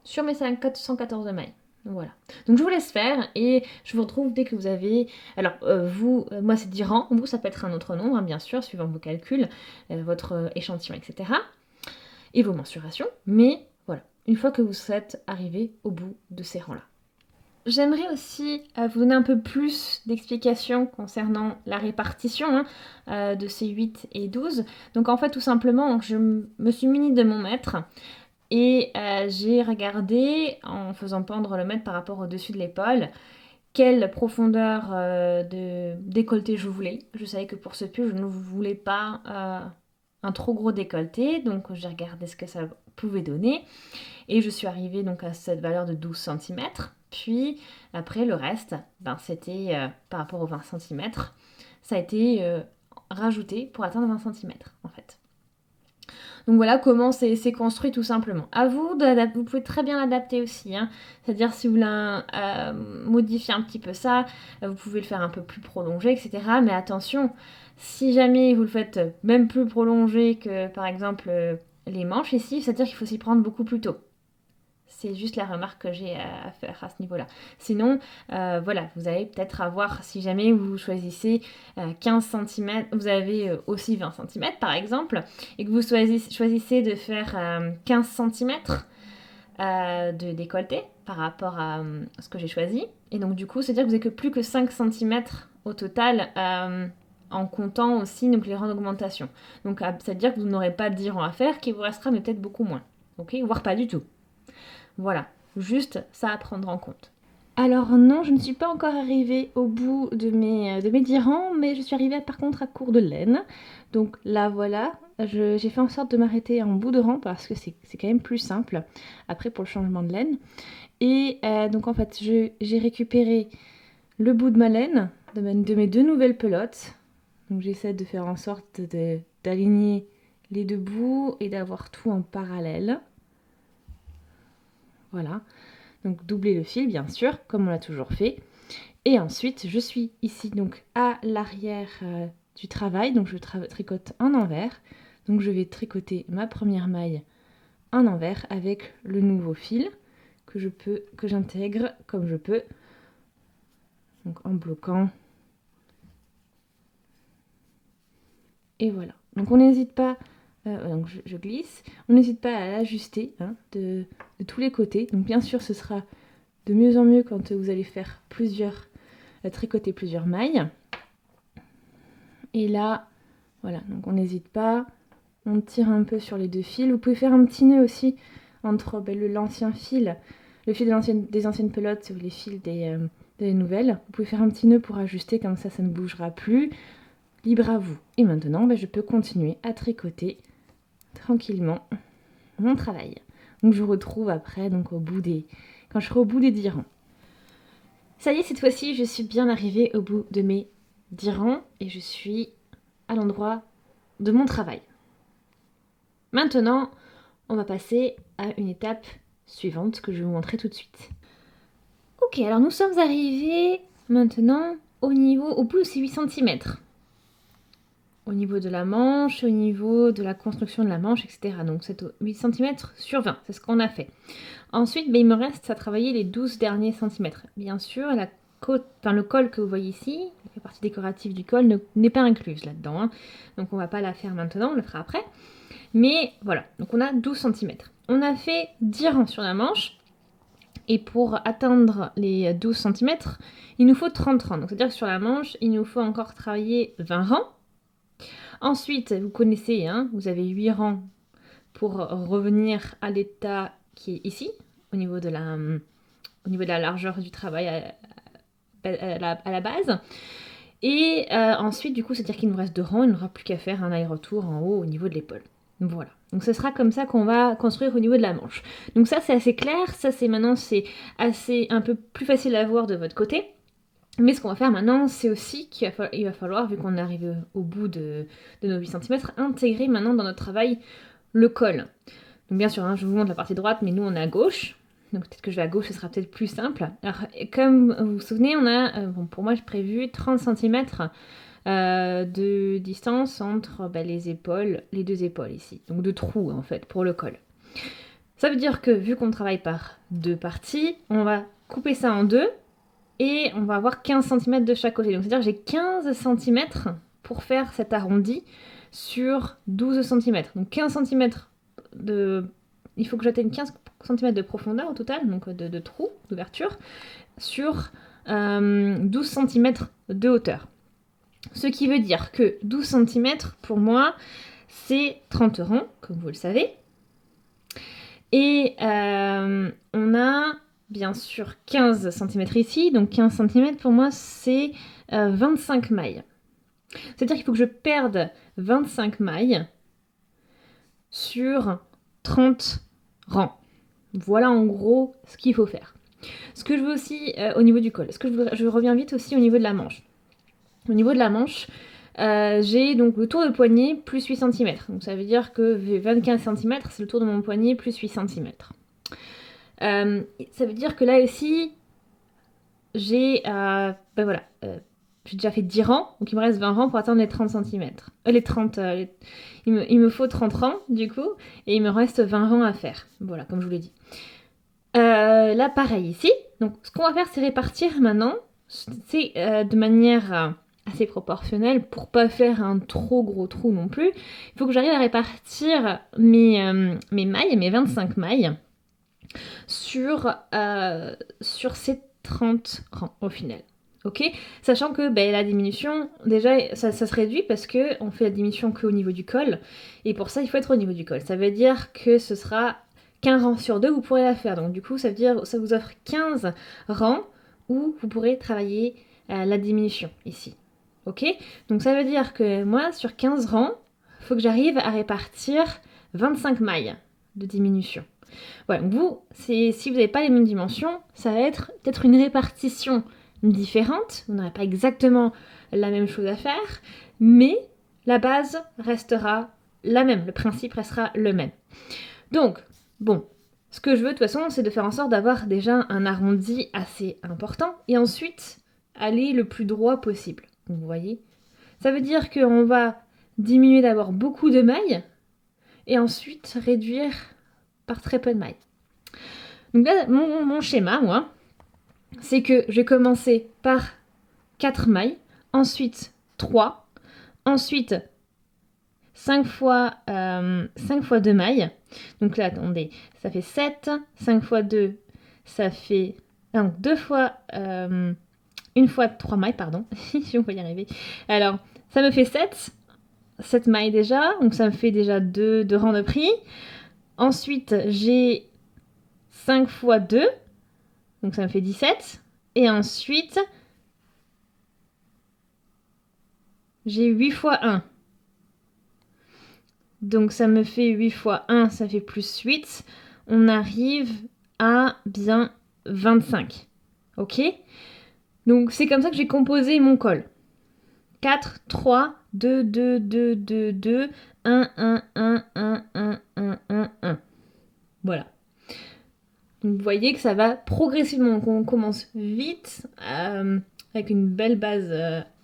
sur mes 114 mailles. Voilà. Donc je vous laisse faire et je vous retrouve dès que vous avez... Alors moi c'est 10 rangs, vous ça peut être un autre nombre, bien sûr, suivant vos calculs, votre échantillon, etc. Et vos mensurations. Mais voilà, une fois que vous êtes arrivé au bout de ces rangs-là. J'aimerais aussi vous donner un peu plus d'explications concernant la répartition de ces 8 et 12. Donc en fait tout simplement, je me suis munie de mon mètre et j'ai regardé en faisant pendre le mètre par rapport au-dessus de l'épaule quelle profondeur de décolleté je voulais. Je savais que pour ce pull, je ne voulais pas un trop gros décolleté, donc j'ai regardé ce que ça pouvait donner et je suis arrivée donc à cette valeur de 12 cm. Puis après le reste, c'était par rapport aux 20 cm, ça a été rajouté pour atteindre 20 cm en fait. Donc voilà comment c'est construit tout simplement. À vous, vous pouvez très bien l'adapter aussi. C'est-à-dire si vous voulez modifier un petit peu ça, vous pouvez le faire un peu plus prolongé, etc. Mais attention, si jamais vous le faites même plus prolongé que par exemple les manches ici, c'est-à-dire qu'il faut s'y prendre beaucoup plus tôt. C'est juste la remarque que j'ai à faire à ce niveau-là. Sinon, voilà, vous allez peut-être avoir, si jamais vous choisissez 15 cm, vous avez aussi 20 cm par exemple, et que vous choisissez de faire 15 cm de décolleté par rapport à ce que j'ai choisi. Et donc du coup, c'est-à-dire que vous n'avez que plus que 5 cm au total en comptant aussi donc, les rangs d'augmentation. Donc c'est-à-dire que vous n'aurez pas 10 rangs à faire, qu'il vous restera mais peut-être beaucoup moins. Ok, voire pas du tout. Voilà, juste ça à prendre en compte. Alors non, je ne suis pas encore arrivée au bout de mes 10 rangs, mais je suis arrivée par contre à court de laine. Donc là voilà, j'ai fait en sorte de m'arrêter en bout de rang parce que c'est quand même plus simple après pour le changement de laine. Et donc en fait, j'ai récupéré le bout de ma laine, de mes 2 nouvelles pelotes. Donc j'essaie de faire en sorte d'aligner les 2 bouts et d'avoir tout en parallèle. Voilà. Donc doubler le fil bien sûr, comme on l'a toujours fait. Et ensuite, je suis ici donc à l'arrière du travail, donc je tricote en envers. Donc je vais tricoter ma première maille en envers avec le nouveau fil que j'intègre comme je peux. Donc en bloquant. Et voilà. Donc on n'hésite pas, donc je glisse, on n'hésite pas à l'ajuster hein, de tous les côtés. Donc bien sûr ce sera de mieux en mieux quand vous allez faire tricoter plusieurs mailles. Et là, voilà, donc on n'hésite pas, on tire un peu sur les 2 fils. Vous pouvez faire un petit nœud aussi entre l'ancien fil, le fil des anciennes pelotes ou les fils des nouvelles. Vous pouvez faire un petit nœud pour ajuster, comme ça ne bougera plus. Libre à vous. Et maintenant, je peux continuer à tricoter tranquillement mon travail. Donc je vous retrouve après, donc quand je serai au bout des 10 rangs. Ça y est, cette fois-ci, je suis bien arrivée au bout de mes 10 rangs et je suis à l'endroit de mon travail. Maintenant, on va passer à une étape suivante que je vais vous montrer tout de suite. Ok, alors nous sommes arrivés maintenant au bout de ces 8 cm. Au niveau de la manche, au niveau de la construction de la manche, etc. Donc c'est 8 cm sur 20, c'est ce qu'on a fait. Ensuite, il me reste à travailler les 12 derniers centimètres. Bien sûr, le col que vous voyez ici, la partie décorative du col n'est pas incluse là-dedans. Hein. Donc on ne va pas la faire maintenant, on le fera après. Mais voilà, donc on a 12 cm. On a fait 10 rangs sur la manche. Et pour atteindre les 12 cm, il nous faut 30 rangs. Donc c'est-à-dire que sur la manche, il nous faut encore travailler 20 rangs. Ensuite, vous connaissez, hein, vous avez 8 rangs pour revenir à l'état qui est ici, au niveau de la largeur du travail à la base. Et ensuite, du coup, c'est-à-dire qu'il nous reste 2 rangs, il n'aura plus qu'à faire un aller-retour en haut au niveau de l'épaule. Voilà. Donc ce sera comme ça qu'on va construire au niveau de la manche. Donc ça, c'est assez clair. Ça, c'est assez un peu plus facile à voir de votre côté. Mais ce qu'on va faire maintenant, c'est aussi qu'il va falloir, vu qu'on est arrivé au bout de nos 8 cm, intégrer maintenant dans notre travail le col. Donc bien sûr, hein, je vous montre la partie droite, mais nous on est à gauche. Donc peut-être que je vais à gauche, ce sera peut-être plus simple. Alors comme vous vous souvenez, on a, pour moi j'ai prévu 30 cm de distance entre les épaules, les 2 épaules ici. Donc de trous en fait pour le col. Ça veut dire que vu qu'on travaille par 2 parties, on va couper ça en 2 et on va avoir 15 cm de chaque côté. Donc c'est-à-dire que j'ai 15 cm pour faire cet arrondi sur 12 cm. Donc 15 cm il faut que j'atteigne 15 cm de profondeur au total, donc de trou, d'ouverture, sur 12 cm de hauteur. Ce qui veut dire que 12 cm, pour moi, c'est 30 rangs, comme vous le savez. Et on a bien sûr 15 cm ici, donc 15 cm pour moi, c'est 25 mailles. C'est-à-dire qu'il faut que je perde 25 mailles sur 30 rangs. Voilà en gros ce qu'il faut faire. Ce que je veux aussi au niveau du col, je reviens vite aussi au niveau de la manche. Au niveau de la manche, j'ai donc le tour de poignet plus 8 cm. Donc ça veut dire que 25 cm, c'est le tour de mon poignet plus 8 cm. Ça veut dire que là aussi, j'ai j'ai déjà fait 10 rangs, donc il me reste 20 rangs pour atteindre les 30 cm. Il me faut 30 rangs, du coup, et il me reste 20 rangs à faire. Voilà, comme je vous l'ai dit. Là, pareil ici. Donc, ce qu'on va faire, c'est répartir maintenant. C'est de manière assez proportionnelle pour pas faire un trop gros trou non plus. Il faut que j'arrive à répartir mes mailles, mes 25 mailles, sur ces 30 rangs au final. Ok, sachant que la diminution, déjà, ça se réduit parce qu'on fait la diminution qu'au niveau du col. Et pour ça, il faut être au niveau du col. Ça veut dire que ce sera qu'un rang sur 2, vous pourrez la faire. Donc du coup, ça veut dire ça vous offre 15 rangs où vous pourrez travailler la diminution ici. Ok? Donc ça veut dire que moi, sur 15 rangs, il faut que j'arrive à répartir 25 mailles de diminution. Voilà, donc vous, si vous n'avez pas les mêmes dimensions, ça va être peut-être une répartition différente. Vous n'aurez pas exactement la même chose à faire, mais la base restera la même, le principe restera le même. Donc, bon, ce que je veux de toute façon, c'est de faire en sorte d'avoir déjà un arrondi assez important et ensuite aller le plus droit possible. Donc, vous voyez, ça veut dire qu'on va diminuer d'abord beaucoup de mailles et ensuite réduire par très peu de mailles. Donc là, mon schéma, moi, c'est que je vais commencer par 4 mailles, ensuite 3, ensuite 5 fois 2 mailles. Donc là, attendez, ça fait 7, 5 fois 2, ça fait... Donc 2 fois... une fois 3 mailles, pardon, on va y arriver. Alors, ça me fait 7 mailles déjà, donc ça me fait déjà 2 rangs de prix. Ensuite, j'ai 5 fois 2, donc ça me fait 17. Et ensuite, j'ai 8 fois 1. Donc ça me fait 8 fois 1, ça fait plus 8. On arrive à bien 25. Ok? Donc c'est comme ça que j'ai composé mon col. 4, 3, 2, 2, 2, 2, 2, 1, 1, 1, 1, 1, 1, 1, 1. Voilà. Donc vous voyez que ça va progressivement. On commence vite avec une belle base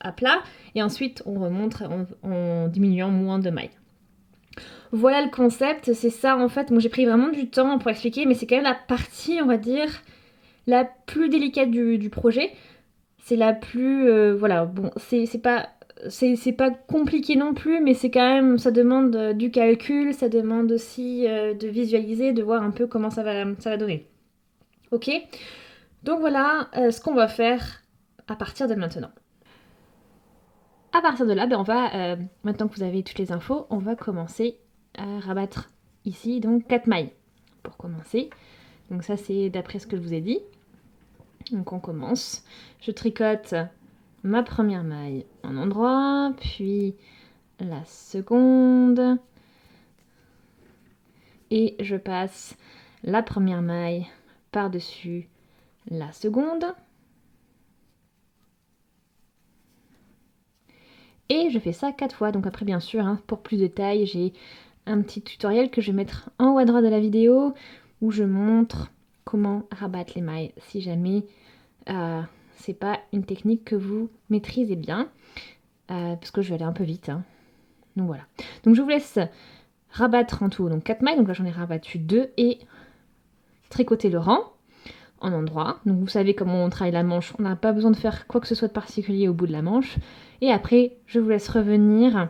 à plat et ensuite on remonte en diminuant moins de mailles. Voilà le concept, c'est ça en fait. Moi j'ai pris vraiment du temps pour expliquer, mais c'est quand même la partie, on va dire, la plus délicate du projet. C'est la plus... voilà, bon, c'est pas compliqué non plus, mais c'est quand même... Ça demande du calcul, ça demande aussi de visualiser, de voir un peu comment ça va donner. Ok? Donc voilà ce qu'on va faire à partir de maintenant. À partir de là, on va, maintenant que vous avez toutes les infos, on va commencer à rabattre ici donc 4 mailles pour commencer. Donc ça c'est d'après ce que je vous ai dit. Donc on commence. Je tricote ma première maille en endroit, puis la seconde. Et je passe la première maille par-dessus la seconde. Et je fais ça 4 fois. Donc après bien sûr, pour plus de détails, j'ai un petit tutoriel que je vais mettre en haut à droite de la vidéo où je montre comment rabattre les mailles si jamais c'est pas une technique que vous maîtrisez bien parce que je vais aller un peu vite. Donc voilà. Donc je vous laisse rabattre en tout donc 4 mailles. Donc là j'en ai rabattu 2 et tricoter le rang en endroit. Donc vous savez comment on travaille la manche. On n'a pas besoin de faire quoi que ce soit de particulier au bout de la manche. Et après je vous laisse revenir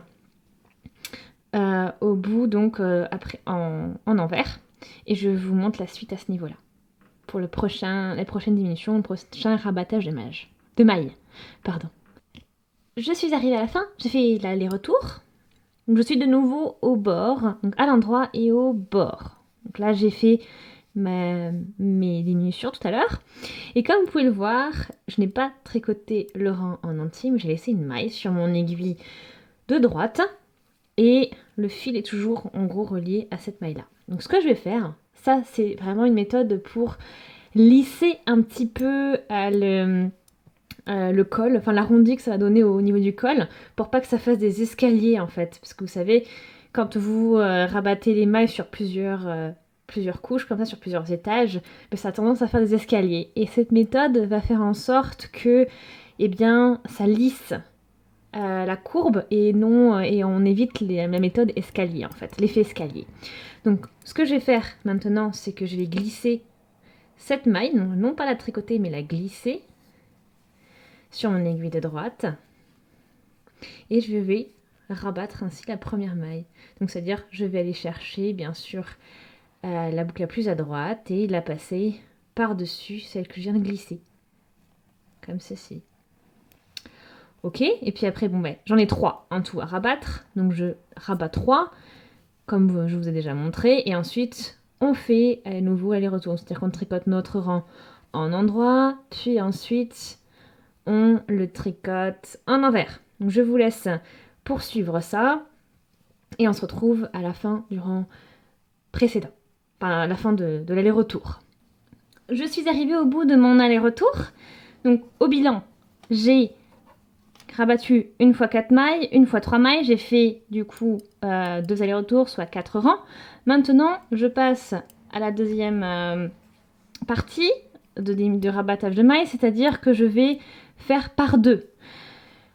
au bout donc après en envers et je vous montre la suite à ce niveau là pour les prochaines diminutions, le prochain rabattage de mailles. Pardon. Je suis arrivée à la fin, j'ai fait l'aller-retour. Donc je suis de nouveau au bord, donc à l'endroit et au bord. Donc là j'ai fait mes diminutions tout à l'heure. Et comme vous pouvez le voir, je n'ai pas tricoté le rang en entier, mais j'ai laissé une maille sur mon aiguille de droite. Et le fil est toujours en gros relié à cette maille là. Donc ce que je vais faire, ça c'est vraiment une méthode pour lisser un petit peu le col, enfin l'arrondi que ça va donner au niveau du col, pour pas que ça fasse des escaliers en fait. Parce que vous savez, quand vous rabattez les mailles sur plusieurs couches, comme ça sur plusieurs étages, ça a tendance à faire des escaliers. Et cette méthode va faire en sorte que ça lisse la courbe et on évite la méthode escalier en fait, l'effet escalier. Donc ce que je vais faire maintenant, c'est que je vais glisser cette maille, non pas la tricoter mais la glisser sur mon aiguille de droite et je vais rabattre ainsi la première maille. Donc c'est à dire je vais aller chercher bien sûr la boucle la plus à droite et la passer par-dessus celle que je viens de glisser comme ceci. Ok, et puis après, j'en ai 3 en tout à rabattre. Donc je rabats 3, comme je vous ai déjà montré. Et ensuite, on fait à nouveau aller-retour. C'est-à-dire qu'on tricote notre rang en endroit, puis ensuite on le tricote en envers. Donc je vous laisse poursuivre ça et on se retrouve à la fin du rang précédent, enfin à la fin de l'aller-retour. Je suis arrivée au bout de mon aller-retour. Donc au bilan, j'ai rabattu une fois 4 mailles, une fois 3 mailles. J'ai fait du coup 2 allers-retours, soit 4 rangs. Maintenant, je passe à la deuxième partie de rabattage de mailles, c'est-à-dire que je vais faire par 2.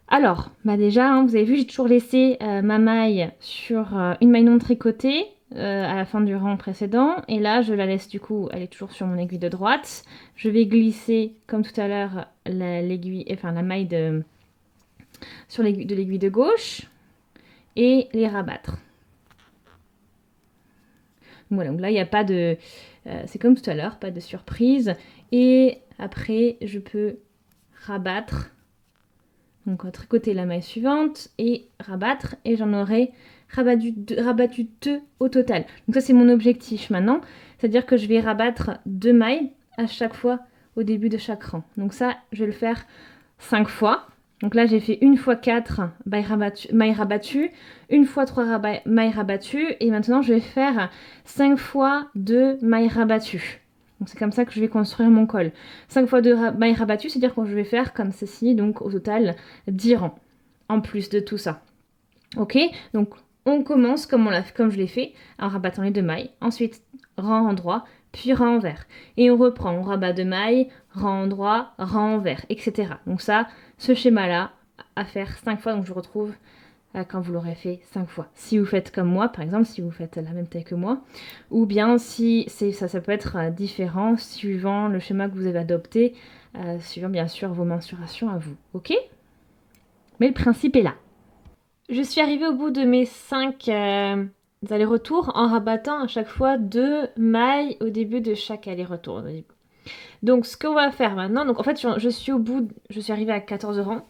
Alors, déjà, hein, vous avez vu, j'ai toujours laissé ma maille sur une maille non tricotée à la fin du rang précédent. Et là, je la laisse du coup, elle est toujours sur mon aiguille de droite. Je vais glisser, comme tout à l'heure, la maille sur l'aiguille de gauche et les rabattre. Voilà, donc là, il n'y a pas de... c'est comme tout à l'heure, pas de surprise. Et après, je peux rabattre. Donc, tricoter la maille suivante et rabattre. Et j'en aurai rabattu 2 au total. Donc ça, c'est mon objectif maintenant. C'est-à-dire que je vais rabattre 2 mailles à chaque fois au début de chaque rang. Donc ça, je vais le faire 5 fois. Donc là, j'ai fait une fois 4 mailles rabattues, une fois 3 mailles rabattues, et maintenant je vais faire 5 fois 2 mailles rabattues. Donc c'est comme ça que je vais construire mon col. 5 fois 2 mailles rabattues, c'est-à-dire que je vais faire comme ceci, donc au total 10 rangs, en plus de tout ça. Ok, donc on commence comme je l'ai fait, en rabattant les 2 mailles. Ensuite, rang endroit, puis rang envers. Et on reprend, on rabat 2 mailles, rang endroit, rang envers, etc. Donc ça, ce schéma-là, à faire 5 fois, donc je retrouve quand vous l'aurez fait 5 fois. Si vous faites comme moi, par exemple, si vous faites la même taille que moi, ou bien si ça peut être différent suivant le schéma que vous avez adopté, suivant bien sûr vos mensurations à vous. Ok? Mais le principe est là. Je suis arrivée au bout de mes 5 allers-retours en rabattant à chaque fois 2 mailles au début de chaque aller-retour. Donc ce qu'on va faire maintenant, donc en fait je suis arrivée à 14 rangs.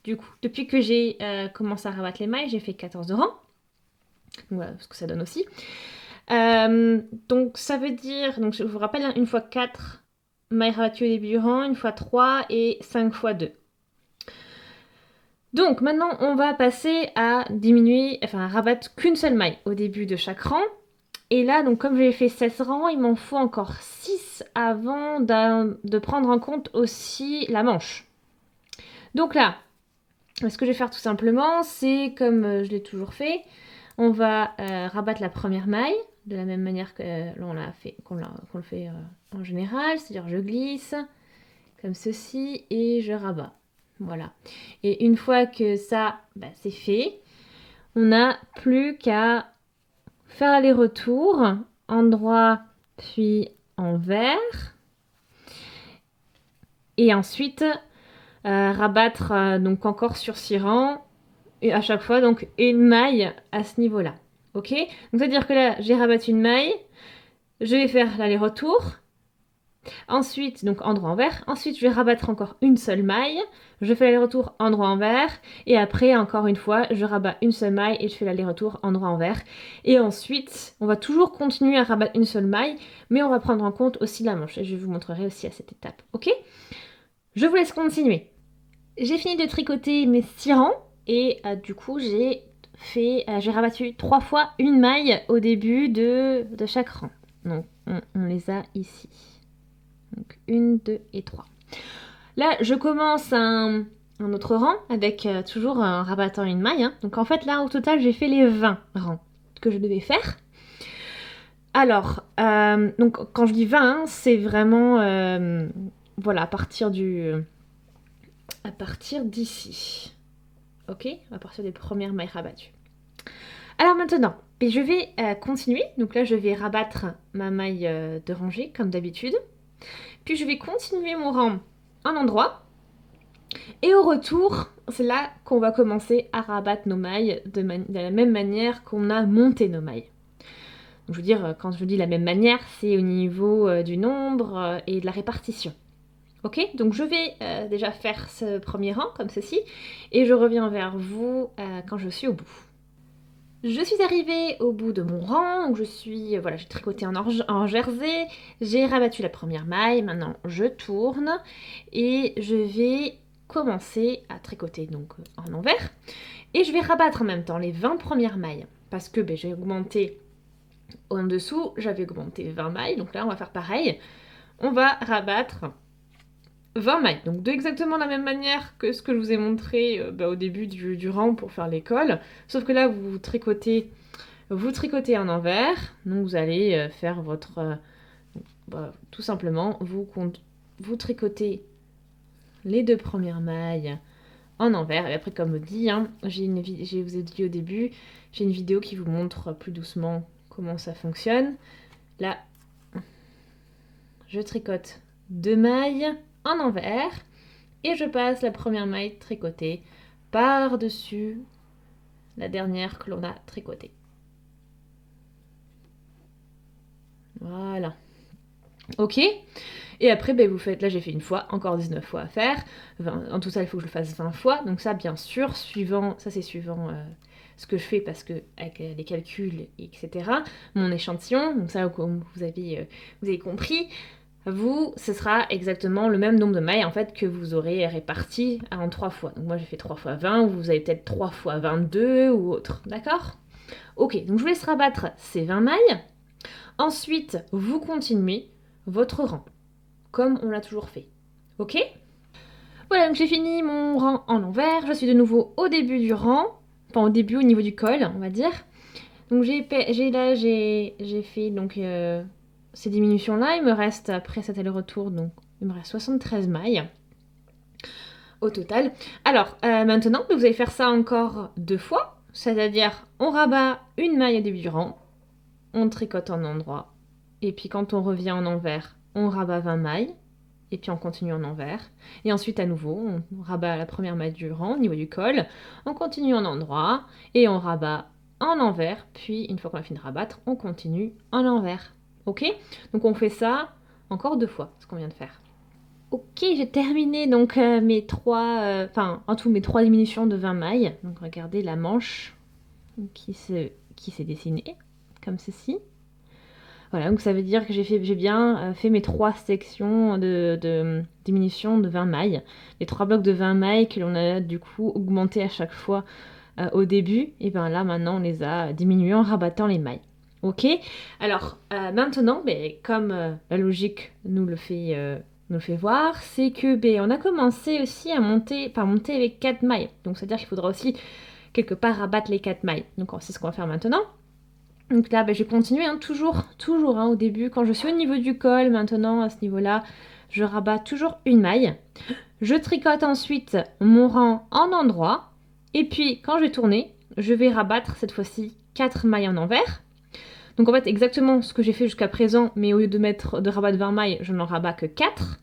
Du coup, depuis que j'ai commencé à rabattre les mailles, j'ai fait 14 rangs. Donc voilà ce que ça donne aussi. Donc ça veut dire, donc je vous rappelle, une fois 4 mailles rabattues au début du rang, une fois 3 et 5 fois 2. Donc maintenant on va passer à à rabattre qu'une seule maille au début de chaque rang. Et là, donc comme j'ai fait 16 rangs, il m'en faut encore 6 avant de prendre en compte aussi la manche. Donc là, ce que je vais faire tout simplement, c'est comme je l'ai toujours fait, on va rabattre la première maille de la même manière qu'on le fait en général, c'est-à-dire je glisse comme ceci et je rabats. Voilà. Et une fois que ça, c'est fait, on n'a plus qu'à faire aller-retour, endroit puis envers. Et ensuite, rabattre donc encore sur 6 rangs. Et à chaque fois, donc une maille à ce niveau-là. Ok? Donc c'est-à-dire que là, j'ai rabattu une maille. Je vais faire l'aller-retour. Ensuite, donc endroit envers. Ensuite, je vais rabattre encore une seule maille. Je fais l'aller-retour endroit envers. Et après, encore une fois, je rabats une seule maille et je fais l'aller-retour endroit envers. Et ensuite, on va toujours continuer à rabattre une seule maille, mais on va prendre en compte aussi la manche. Et je vous montrerai aussi à cette étape. Ok? Je vous laisse continuer. J'ai fini de tricoter mes 6 rangs. Et du coup, j'ai rabattu 3 fois une maille au début de chaque rang. Donc, on les a ici. Donc 1, 2 et 3. Là, je commence un autre rang avec toujours en rabattant une maille. Hein. Donc en fait, là, au total, j'ai fait les 20 rangs que je devais faire. Alors, donc quand je dis 20, hein, c'est vraiment voilà, à partir d'ici. Ok? À partir des premières mailles rabattues. Alors maintenant, je vais continuer. Donc là, je vais rabattre ma maille de rangée, comme d'habitude. Puis je vais continuer mon rang en endroit. Et au retour, c'est là qu'on va commencer à rabattre nos mailles de la même manière qu'on a monté nos mailles. Donc, je veux dire, quand je dis la même manière, c'est au niveau du nombre et de la répartition. Ok, donc je vais déjà faire ce premier rang comme ceci et je reviens vers vous quand je suis au bout. Je suis arrivée au bout de mon rang, donc voilà, j'ai tricoté en jersey, j'ai rabattu la première maille, maintenant je tourne et je vais commencer à tricoter donc en envers et je vais rabattre en même temps les 20 premières mailles parce que j'ai augmenté en dessous, j'avais augmenté 20 mailles, donc là on va faire pareil, on va rabattre 20 mailles, donc de exactement la même manière que ce que je vous ai montré au début du rang pour faire l'école, sauf que là vous tricotez en envers, donc vous allez faire votre... tout simplement, vous tricotez les 2 premières mailles en envers, et après comme dit, hein, je vous ai dit au début, j'ai une vidéo qui vous montre plus doucement comment ça fonctionne. Là, je tricote 2 mailles en envers, et je passe la première maille tricotée par-dessus la dernière que l'on a tricotée. Voilà. Ok. Et après, vous faites, là j'ai fait une fois, encore 19 fois à faire. En tout ça, il faut que je le fasse 20 fois. Donc ça, bien sûr, ça c'est suivant ce que je fais parce que avec les calculs, etc. Mon échantillon, donc ça, vous avez compris. Ce sera exactement le même nombre de mailles en fait que vous aurez réparti en 3 fois. Donc moi j'ai fait 3 fois 20, ou vous avez peut-être 3 fois 22 ou autre. D'accord? Ok, donc je vous laisse rabattre ces 20 mailles. Ensuite, vous continuez votre rang, comme on l'a toujours fait. Ok? Voilà, donc j'ai fini mon rang en envers. Je suis de nouveau au début du rang. Enfin, au début, au niveau du col, on va dire. Donc j'ai fait donc ces diminutions-là. Il me reste, après cet aller-retour, donc il me reste 73 mailles au total. Alors, maintenant, vous allez faire ça encore 2 fois. C'est-à-dire, on rabat une maille au début du rang, on tricote en endroit, et puis quand on revient en envers, on rabat 20 mailles, et puis on continue en envers. Et ensuite, à nouveau, on rabat la première maille du rang au niveau du col, on continue en endroit, et on rabat en envers, puis une fois qu'on a fini de rabattre, on continue en envers. Ok? Donc on fait ça encore 2 fois, ce qu'on vient de faire. Ok, j'ai terminé donc mes 3, en tout mes 3 diminutions de 20 mailles. Donc regardez la manche qui s'est dessinée, comme ceci. Voilà, donc ça veut dire que j'ai bien fait mes 3 sections de diminution de 20 mailles. Les 3 blocs de 20 mailles que l'on a du coup augmenté à chaque fois au début. Et bien là, maintenant, on les a diminués en rabattant les mailles. Ok? Alors, maintenant, comme la logique nous le fait voir, c'est que on a commencé aussi par monter avec 4 mailles. Donc, c'est-à-dire qu'il faudra aussi quelque part rabattre les 4 mailles. Donc, c'est ce qu'on va faire maintenant. Donc là, je vais continuer, hein, toujours au début. Quand je suis au niveau du col, maintenant, à ce niveau-là, je rabats toujours une maille. Je tricote ensuite mon rang en endroit. Et puis, quand je vais tourner, je vais rabattre cette fois-ci 4 mailles en envers. Donc en fait, exactement ce que j'ai fait jusqu'à présent, mais au lieu de rabattre 20 mailles, je n'en rabats que 4.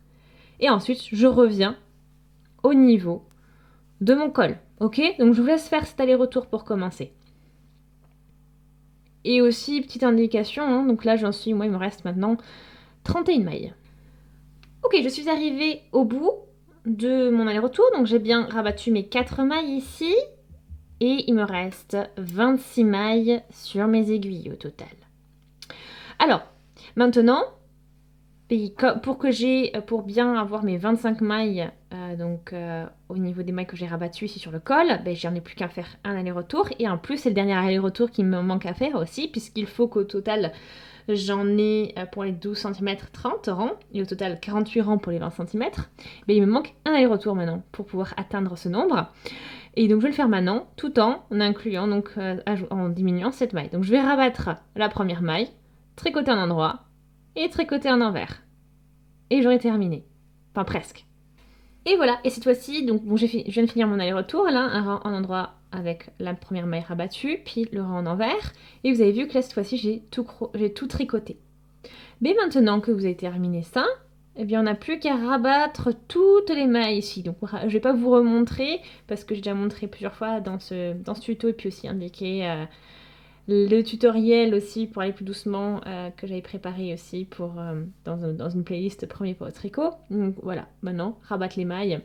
Et ensuite, je reviens au niveau de mon col. Ok? Donc je vous laisse faire cet aller-retour pour commencer. Et aussi, petite indication, hein, donc là il me reste maintenant 31 mailles. Ok, je suis arrivée au bout de mon aller-retour, donc j'ai bien rabattu mes 4 mailles ici, et il me reste 26 mailles sur mes aiguilles au total. Alors, maintenant, pour bien avoir mes 25 mailles, au niveau des mailles que j'ai rabattues ici sur le col, j'en ai plus qu'à faire un aller-retour, et en plus c'est le dernier aller-retour qui me manque à faire aussi, puisqu'il faut qu'au total j'en ai pour les 12 cm 30 rangs, et au total 48 rangs pour les 20 cm. Il me manque un aller-retour maintenant pour pouvoir atteindre ce nombre. Et donc je vais le faire maintenant, tout en incluant, en diminuant cette maille. Donc je vais rabattre la première maille, tricoter un endroit, et tricoter un envers. Et j'aurai terminé. Enfin presque. Et voilà, et cette fois-ci, donc je viens de finir mon aller-retour, là, un rang en endroit avec la première maille rabattue, puis le rang en envers. Et vous avez vu que là, cette fois-ci, j'ai tout tricoté. Mais maintenant que vous avez terminé ça, eh bien, on n'a plus qu'à rabattre toutes les mailles ici. Donc, je ne vais pas vous remontrer, parce que j'ai déjà montré plusieurs fois dans ce tuto, et puis aussi indiqué le tutoriel aussi pour aller plus doucement que j'avais préparé aussi dans une playlist premier pas au tricot. Donc voilà, maintenant, rabattre les mailles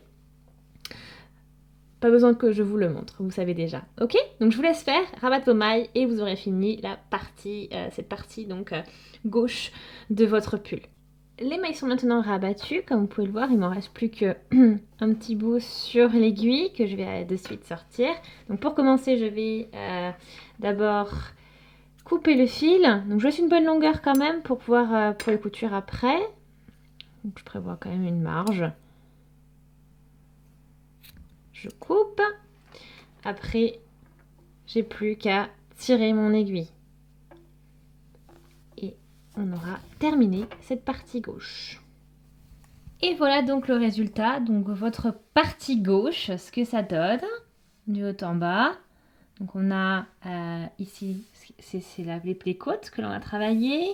pas besoin que je vous le montre, vous savez déjà. Ok? Donc je vous laisse faire, rabattre vos mailles et vous aurez fini la partie, cette partie donc gauche de votre pull. Les mailles sont maintenant rabattues, comme vous pouvez le voir, il m'en reste plus que un petit bout sur l'aiguille que je vais de suite sortir. Donc pour commencer, je vais d'abord couper le fil. Donc je laisse une bonne longueur quand même pour pouvoir pour les coutures après. Donc je prévois quand même une marge. Je coupe. Après, j'ai plus qu'à tirer mon aiguille. Et on aura terminé cette partie gauche. Et voilà donc le résultat. Donc votre partie gauche, ce que ça donne, du haut en bas. Donc on a ici, c'est les côtes que l'on a travaillé.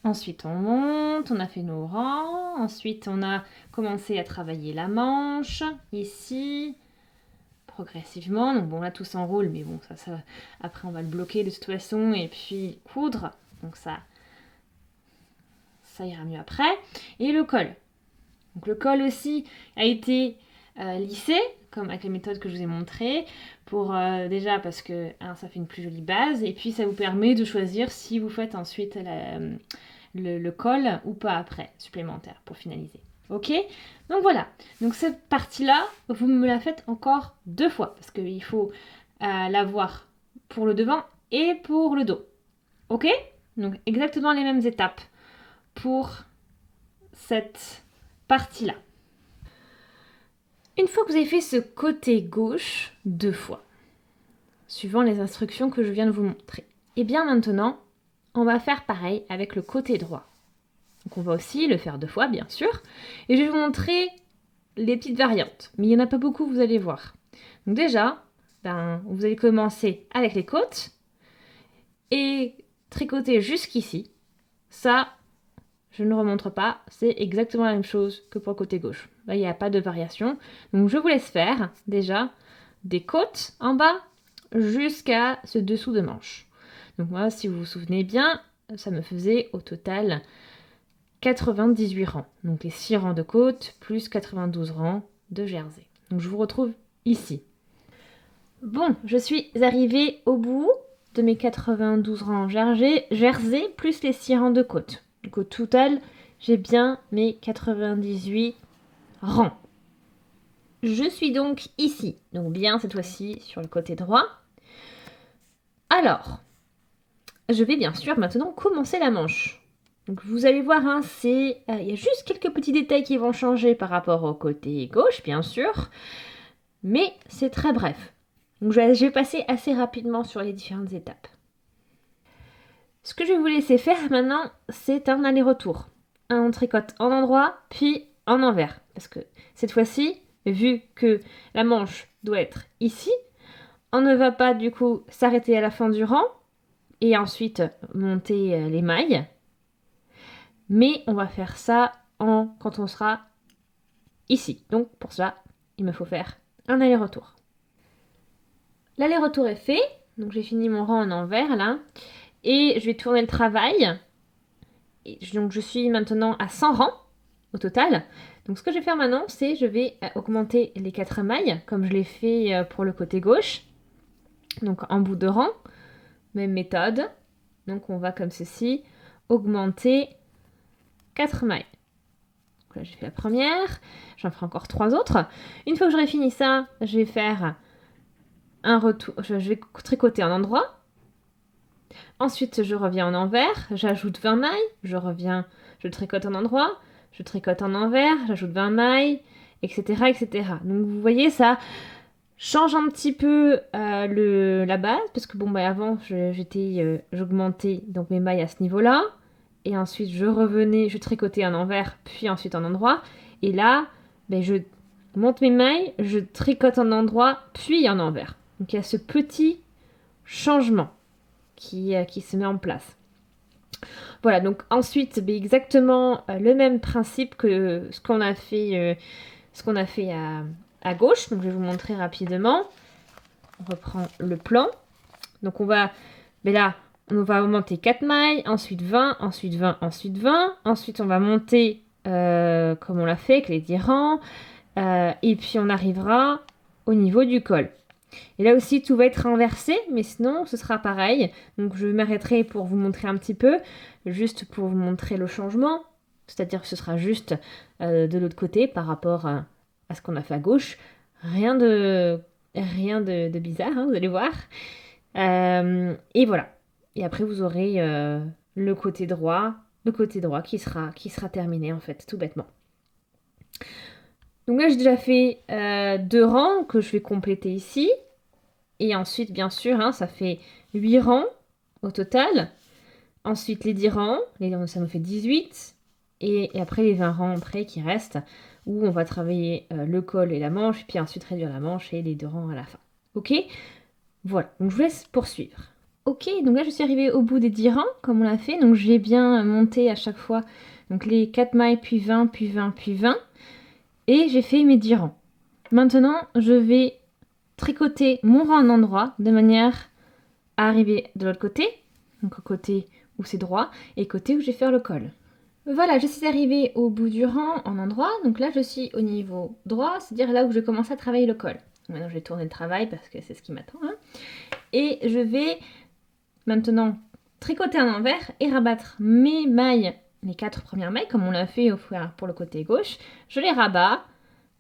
Ensuite on monte, on a fait nos rangs. Ensuite on a commencé à travailler la manche, ici, progressivement. Donc bon là tout s'enroule, mais bon ça, après on va le bloquer de toute façon et puis coudre. Donc ça ira mieux après. Et le col. Donc le col aussi a été lissé, comme avec les méthodes que je vous ai montrées, pour déjà parce que ça fait une plus jolie base, et puis ça vous permet de choisir si vous faites ensuite le col ou pas après, supplémentaire, pour finaliser. Ok? Donc voilà, donc cette partie-là, vous me la faites encore 2 fois, parce qu'il faut la voir pour le devant et pour le dos. Ok? Donc exactement les mêmes étapes pour cette partie-là. Une fois que vous avez fait ce côté gauche 2 fois, suivant les instructions que je viens de vous montrer, et bien maintenant, on va faire pareil avec le côté droit. Donc on va aussi le faire 2 fois, bien sûr, et je vais vous montrer les petites variantes. Mais il n'y en a pas beaucoup, vous allez voir. Donc déjà, vous allez commencer avec les côtes et tricoter jusqu'ici. Ça, je ne remontre pas, c'est exactement la même chose que pour le côté gauche. Là, il n'y a pas de variation. Donc, je vous laisse faire déjà des côtes en bas jusqu'à ce dessous de manche. Donc, moi, si vous vous souvenez bien, ça me faisait au total 98 rangs. Donc, les 6 rangs de côtes plus 92 rangs de jersey. Donc, je vous retrouve ici. Bon, je suis arrivée au bout de mes 92 rangs jersey plus les 6 rangs de côtes. Donc au total, j'ai bien mes 98 rangs. Je suis donc ici, donc bien cette fois-ci sur le côté droit. Alors, je vais bien sûr maintenant commencer la manche. Donc vous allez voir, il y a juste quelques petits détails qui vont changer par rapport au côté gauche, bien sûr. Mais c'est très bref. Donc je vais passer assez rapidement sur les différentes étapes. Ce que je vais vous laisser faire maintenant, c'est un aller-retour. On tricote en endroit, puis en envers. Parce que cette fois-ci, vu que la manche doit être ici, on ne va pas du coup s'arrêter à la fin du rang et ensuite monter les mailles. Mais on va faire ça quand on sera ici. Donc pour ça, il me faut faire un aller-retour. L'aller-retour est fait. Donc j'ai fini mon rang en envers là. Et je vais tourner le travail. Et donc je suis maintenant à 100 rangs au total. Donc ce que je vais faire maintenant, c'est je vais augmenter les 4 mailles, comme je l'ai fait pour le côté gauche. Donc en bout de rang, même méthode. Donc on va comme ceci, augmenter 4 mailles. Donc là j'ai fait la première, j'en ferai encore 3 autres. Une fois que j'aurai fini ça, je vais faire un retour, je vais tricoter un endroit. Ensuite, je reviens en envers, j'ajoute 20 mailles, je tricote en endroit, je tricote en envers, j'ajoute 20 mailles, etc., etc. Donc vous voyez, ça change un petit peu la base, parce que avant, j'augmentais donc mes mailles à ce niveau-là, et ensuite je revenais, je tricotais en envers, puis ensuite en endroit, et là, je monte mes mailles, je tricote en endroit, puis en envers. Donc il y a ce petit changement qui se met en place. Voilà, donc ensuite, exactement le même principe que ce qu'on a fait, à gauche. Donc je vais vous montrer rapidement. On reprend le plan. Donc on va augmenter 4 mailles, ensuite 20, ensuite 20, ensuite 20. Ensuite on va monter comme on l'a fait avec les 10 rangs. Et puis on arrivera au niveau du col. Et là aussi, tout va être renversé, mais sinon, ce sera pareil. Donc, je m'arrêterai pour vous montrer un petit peu, juste pour vous montrer le changement. C'est-à-dire que ce sera juste de l'autre côté par rapport à ce qu'on a fait à gauche. Rien de bizarre, hein, vous allez voir. Et voilà. Et après, vous aurez le côté droit qui sera terminé, en fait, tout bêtement. Donc là, j'ai déjà fait 2 rangs que je vais compléter ici. Et ensuite, bien sûr, hein, ça fait 8 rangs au total. Ensuite, les 10 rangs, ça nous fait 18. Et après, les 20 rangs après qui restent, où on va travailler le col et la manche, puis ensuite réduire la manche et les 2 rangs à la fin. Ok? Voilà, donc je vous laisse poursuivre. Ok, donc là, je suis arrivée au bout des 10 rangs, comme on l'a fait. Donc, j'ai bien monté à chaque fois donc les 4 mailles, puis 20, puis 20, puis 20. Et j'ai fait mes 10 rangs. Maintenant, je vais tricoter mon rang en endroit de manière à arriver de l'autre côté, donc au côté où c'est droit, et côté où je vais faire le col. Voilà, je suis arrivée au bout du rang en endroit, donc là je suis au niveau droit, c'est-à-dire là où je commence à travailler le col. Maintenant je vais tourner le travail parce que c'est ce qui m'attend. Hein. Et je vais maintenant tricoter en envers et rabattre mes mailles, les 4 premières mailles, comme on l'a fait pour le côté gauche. Je les rabats,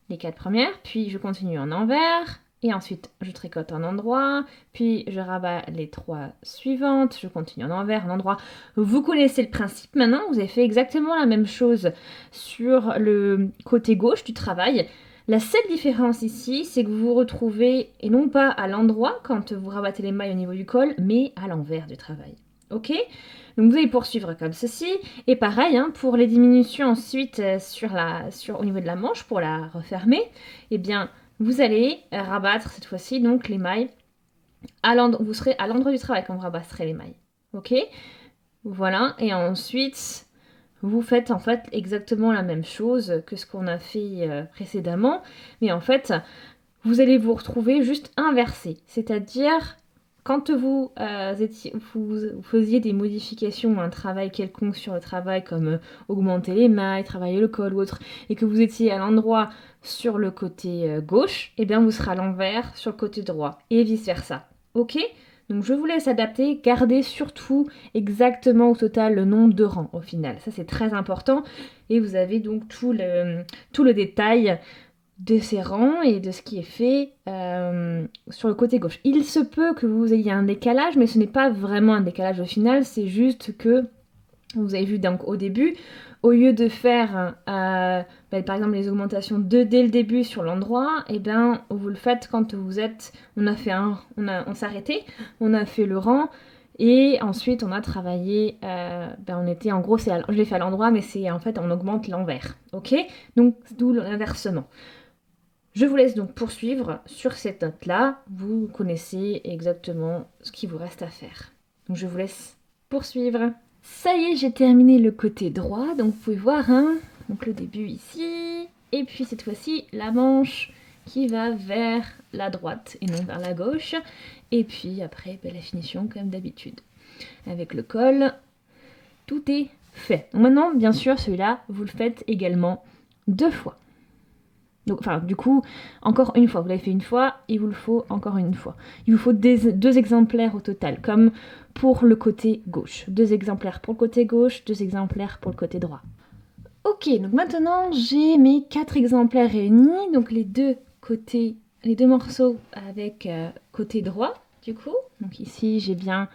les 4 premières, puis je continue en envers, et ensuite je tricote en endroit, puis je rabats les 3 suivantes, je continue en envers, en endroit. Vous connaissez le principe maintenant, vous avez fait exactement la même chose sur le côté gauche du travail. La seule différence ici, c'est que vous vous retrouvez, et non pas à l'endroit quand vous rabattez les mailles au niveau du col, mais à l'envers du travail. Ok ? Donc vous allez poursuivre comme ceci. Et pareil, hein, pour les diminutions ensuite au niveau de la manche, pour la refermer, eh bien, vous allez rabattre cette fois-ci donc les mailles. Vous serez à l'endroit du travail quand vous rabattrez les mailles. Ok ? Voilà. Et ensuite, vous faites en fait exactement la même chose que ce qu'on a fait précédemment. Mais en fait, vous allez vous retrouver juste inversé. C'est-à-dire quand vous faisiez des modifications ou un travail quelconque sur le travail, comme augmenter les mailles, travailler le col ou autre, et que vous étiez à l'endroit sur le côté gauche, eh bien vous serez à l'envers sur le côté droit, et vice-versa. Ok ? Donc je vous laisse adapter, gardez surtout exactement au total le nombre de rangs au final. Ça c'est très important, et vous avez donc tout le détail de ces rangs et de ce qui est fait sur le côté gauche. Il se peut que vous ayez un décalage, mais ce n'est pas vraiment un décalage au final, c'est juste que, vous avez vu donc au début, au lieu de faire par exemple les augmentations dès le début sur l'endroit, et bien vous le faites quand on s'est arrêté, on a fait le rang, et ensuite on a travaillé, on était en gros, je l'ai fait à l'endroit, mais c'est en fait on augmente l'envers, ok ? Donc d'où l'inversement. Je vous laisse donc poursuivre sur cette note-là. Vous connaissez exactement ce qu'il vous reste à faire. Donc je vous laisse poursuivre. Ça y est, j'ai terminé le côté droit. Donc vous pouvez voir, hein, donc le début ici. Et puis cette fois-ci, la manche qui va vers la droite et non vers la gauche. Et puis après, la finition comme d'habitude. Avec le col, tout est fait. Donc maintenant, bien sûr, celui-là, vous le faites également 2 fois. Donc, du coup, encore une fois. Vous l'avez fait une fois, il vous le faut encore une fois. Il vous faut 2 exemplaires au total, comme pour le côté gauche. 2 exemplaires pour le côté gauche, 2 exemplaires pour le côté droit. Ok, donc maintenant, j'ai mes 4 exemplaires réunis. Donc, les deux morceaux avec côté droit, du coup. Donc ici, j'ai bien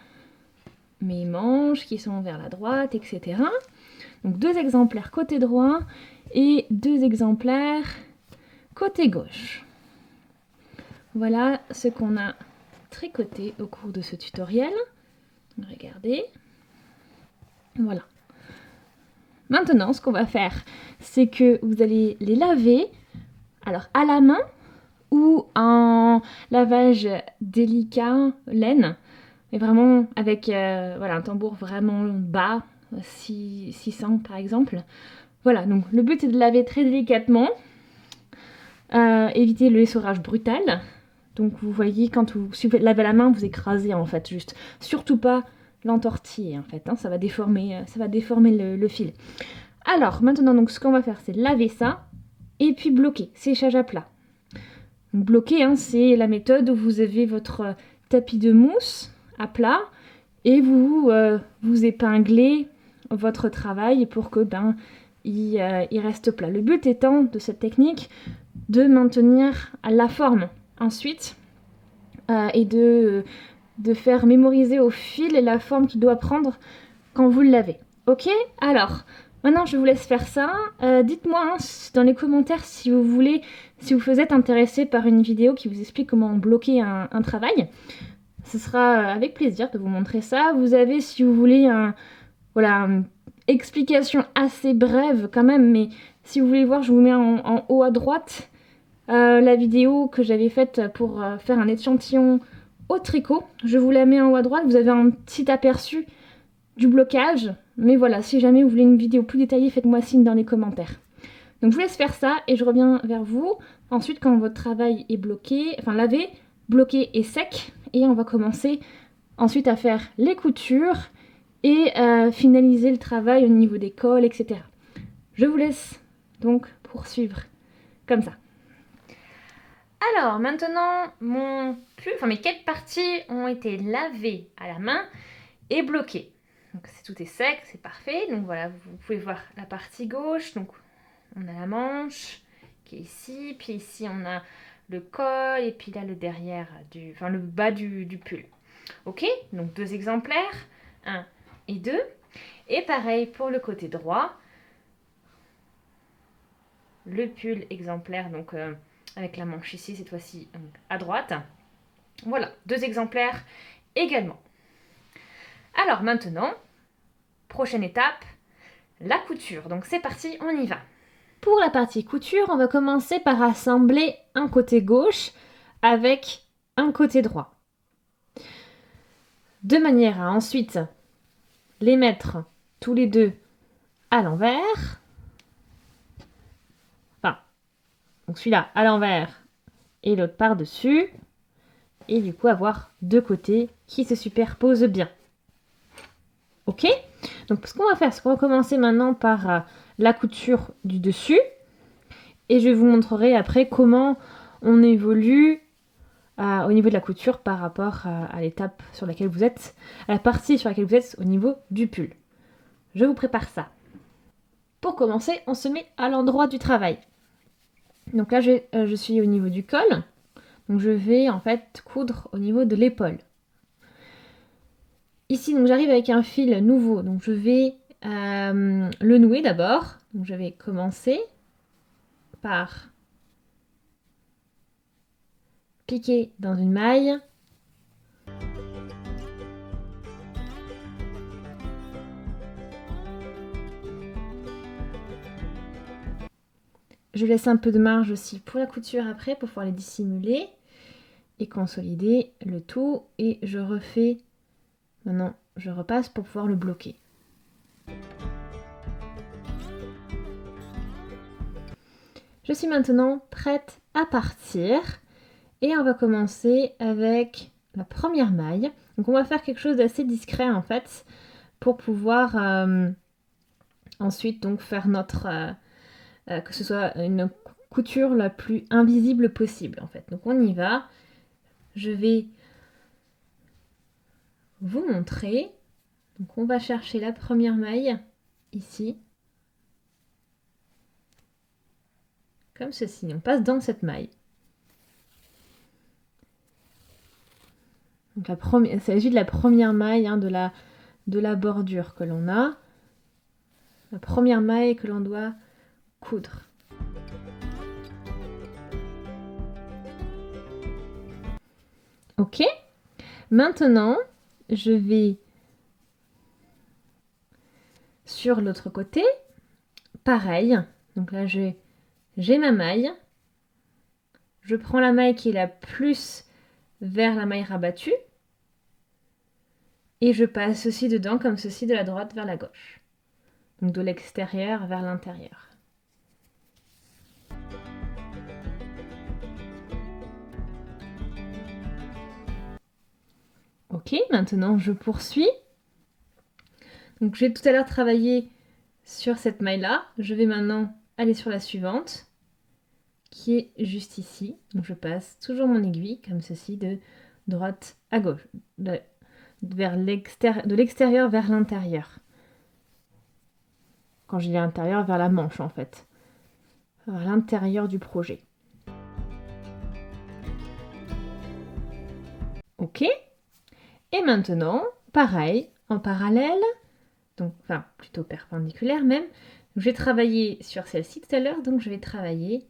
mes manches qui sont vers la droite, etc. Donc, 2 exemplaires côté droit et 2 exemplaires côté gauche. Voilà ce qu'on a tricoté au cours de ce tutoriel. Regardez. Voilà. Maintenant, ce qu'on va faire, c'est que vous allez les laver, alors à la main ou en lavage délicat, laine, mais vraiment avec un tambour vraiment bas, 600 par exemple. Voilà, donc le but c'est de laver très délicatement. Éviter le essorage brutal. Donc vous voyez, si vous lavez la main, vous écrasez en fait, juste. Surtout pas l'entortiller en fait, hein, ça va déformer le fil. Alors maintenant, donc ce qu'on va faire, c'est laver ça et puis bloquer, séchage à plat. Donc, bloquer, hein, c'est la méthode où vous avez votre tapis de mousse à plat et vous épinglez votre travail pour que il reste plat. Le but étant de cette technique de maintenir la forme ensuite et de faire mémoriser au fil la forme qu'il doit prendre quand vous l'avez. Ok? Alors, maintenant je vous laisse faire ça. Dites-moi hein, dans les commentaires si vous êtes intéressé par une vidéo qui vous explique comment bloquer un travail. Ce sera avec plaisir de vous montrer ça. Vous avez, si vous voulez, une explication assez brève quand même, mais si vous voulez voir, je vous mets en haut à droite la vidéo que j'avais faite pour faire un échantillon au tricot. Je vous la mets en haut à droite, vous avez un petit aperçu du blocage. Mais voilà, si jamais vous voulez une vidéo plus détaillée, faites-moi signe dans les commentaires. Donc je vous laisse faire ça et je reviens vers vous. Ensuite, quand votre travail est bloqué, enfin lavé, bloqué et sec, et on va commencer ensuite à faire les coutures et finaliser le travail au niveau des cols, etc. Je vous laisse donc poursuivre comme ça. Alors maintenant, mes 4 parties ont été lavées à la main et bloquées. Donc tout est sec, c'est parfait. Donc voilà, vous pouvez voir la partie gauche. Donc on a la manche qui est ici, puis ici on a le col et puis là le derrière le bas du pull. Ok, donc 2 exemplaires, 1 et 2. Et pareil pour le côté droit. Le pull exemplaire, donc avec la manche ici, cette fois-ci à droite. Voilà, 2 exemplaires également. Alors maintenant, prochaine étape, la couture. Donc c'est parti, on y va. Pour la partie couture, on va commencer par assembler un côté gauche avec un côté droit. De manière à ensuite les mettre tous les deux à l'envers. Donc celui-là à l'envers et l'autre par-dessus. Et du coup avoir 2 côtés qui se superposent bien. Ok? Donc ce qu'on va faire, c'est qu'on va commencer maintenant par la couture du dessus. Et je vous montrerai après comment on évolue au niveau de la couture par rapport à l'étape sur laquelle vous êtes, à la partie sur laquelle vous êtes au niveau du pull. Je vous prépare ça. Pour commencer, on se met à l'endroit du travail. Donc là, je suis au niveau du col. Donc je vais en fait coudre au niveau de l'épaule. Ici, donc j'arrive avec un fil nouveau. Donc je vais le nouer d'abord. Donc je vais commencer par piquer dans une maille. Je laisse un peu de marge aussi pour la couture après pour pouvoir les dissimuler et consolider le tout. Et je refais, maintenant je repasse pour pouvoir le bloquer. Je suis maintenant prête à partir et on va commencer avec la première maille. Donc on va faire quelque chose d'assez discret en fait pour pouvoir ensuite donc faire notre... que ce soit une couture la plus invisible possible en fait. Donc on y va. Je vais vous montrer. Donc on va chercher la première maille ici. Comme ceci. On passe dans cette maille. Donc il s'agit de la première maille hein, de la bordure que l'on a. La première maille que l'on doit coudre. Ok. Maintenant, je vais sur l'autre côté. Pareil. Donc là, j'ai ma maille. Je prends la maille qui est la plus vers la maille rabattue. Et je passe aussi dedans comme ceci de la droite vers la gauche. Donc de l'extérieur vers l'intérieur. Ok, maintenant je poursuis. Donc j'ai tout à l'heure travaillé sur cette maille-là. Je vais maintenant aller sur la suivante, qui est juste ici. Donc je passe toujours mon aiguille comme ceci de droite à gauche, de l'extérieur vers l'intérieur. Quand je dis l'intérieur, vers la manche en fait, vers l'intérieur du projet. Ok. Et maintenant, pareil, en parallèle, donc enfin plutôt perpendiculaire même. J'ai travaillé sur celle-ci tout à l'heure, donc je vais travailler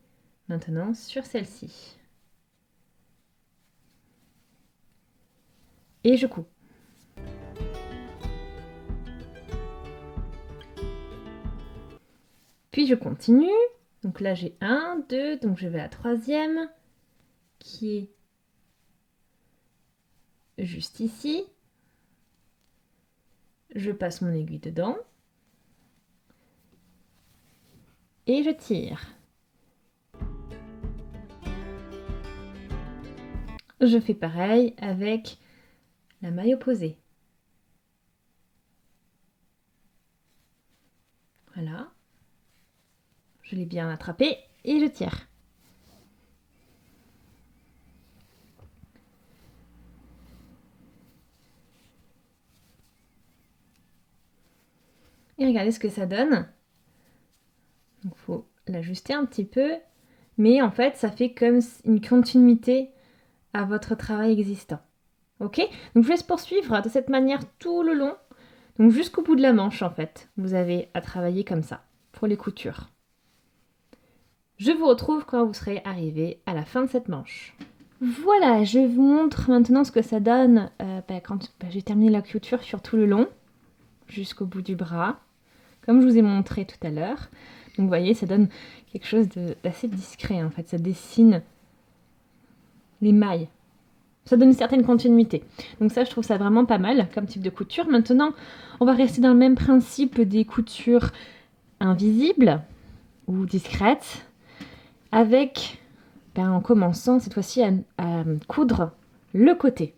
maintenant sur celle-ci. Et je couds. Puis je continue. Donc là j'ai 1, 2, donc je vais à la troisième, qui est juste ici. Je passe mon aiguille dedans. Et je tire. Je fais pareil avec la maille opposée. Voilà. Je l'ai bien attrapé et je tire. Et regardez ce que ça donne. Il faut l'ajuster un petit peu. Mais en fait, ça fait comme une continuité à votre travail existant. Ok? Donc je vais poursuivre de cette manière tout le long. Donc jusqu'au bout de la manche, en fait. Vous avez à travailler comme ça pour les coutures. Je vous retrouve quand vous serez arrivé à la fin de cette manche. Voilà, je vous montre maintenant ce que ça donne quand j'ai terminé la couture sur tout le long, jusqu'au bout du bras, comme je vous ai montré tout à l'heure. Donc vous voyez, ça donne quelque chose d'assez discret en fait, ça dessine les mailles. Ça donne une certaine continuité. Donc ça, je trouve ça vraiment pas mal comme type de couture. Maintenant, on va rester dans le même principe des coutures invisibles ou discrètes, avec, en commençant cette fois-ci à coudre le côté.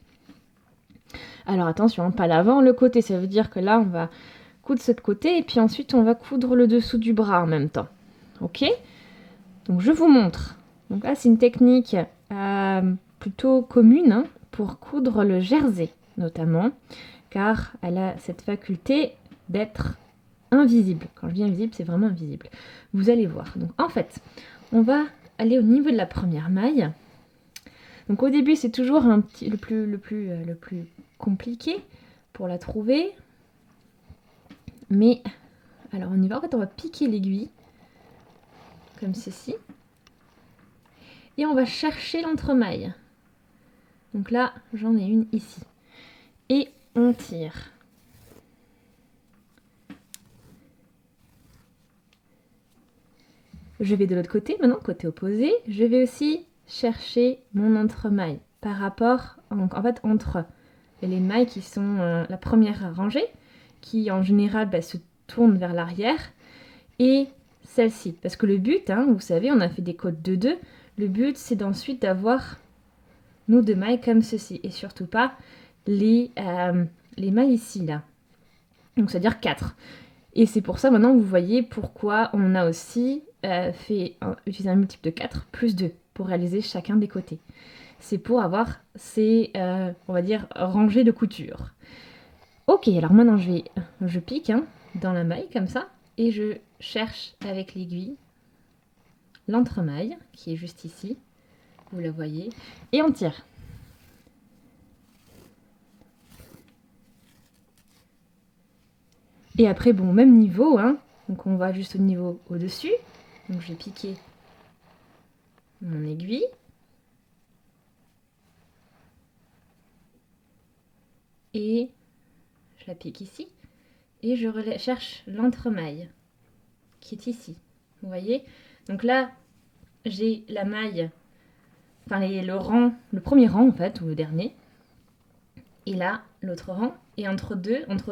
Alors attention, pas l'avant, le côté, ça veut dire que là, on va coudre ce côté et puis ensuite, on va coudre le dessous du bras en même temps. Ok? Donc je vous montre. Donc là, c'est une technique plutôt commune pour coudre le jersey, notamment, car elle a cette faculté d'être invisible. Quand je dis invisible, c'est vraiment invisible. Vous allez voir. Donc en fait, on va aller au niveau de la première maille. Donc au début, c'est toujours le plus compliqué pour la trouver. Mais alors on y va. En fait, on va piquer l'aiguille comme ceci. Et on va chercher l'entremaille. Donc là, j'en ai une ici. Et on tire. Je vais de l'autre côté, maintenant, côté opposé. Je vais aussi chercher mon entremaille par rapport, en fait, entre les mailles qui sont la première rangée, qui en général se tourne vers l'arrière, et celle-ci. Parce que le but, vous savez, on a fait des côtes de 2. Le but, c'est d'ensuite d'avoir nos 2 mailles comme ceci. Et surtout pas les mailles ici, là. Donc, c'est-à-dire 4. Et c'est pour ça, maintenant, vous voyez pourquoi on a aussi utilisé un multiple de 4 plus 2 pour réaliser chacun des côtés. C'est pour avoir ces, on va dire, rangées de couture. Ok, alors maintenant, je pique dans la maille, comme ça, et je cherche avec l'aiguille l'entremaille, qui est juste ici. Vous la voyez. Et on tire. Et après, bon, même niveau, donc on va juste au niveau au-dessus. Donc je vais piquer mon aiguille. Et je la pique ici. Et je cherche l'entremaille, qui est ici. Vous voyez? Donc là, j'ai la maille, enfin le premier rang en fait, ou le dernier. Et là, l'autre rang. Et entre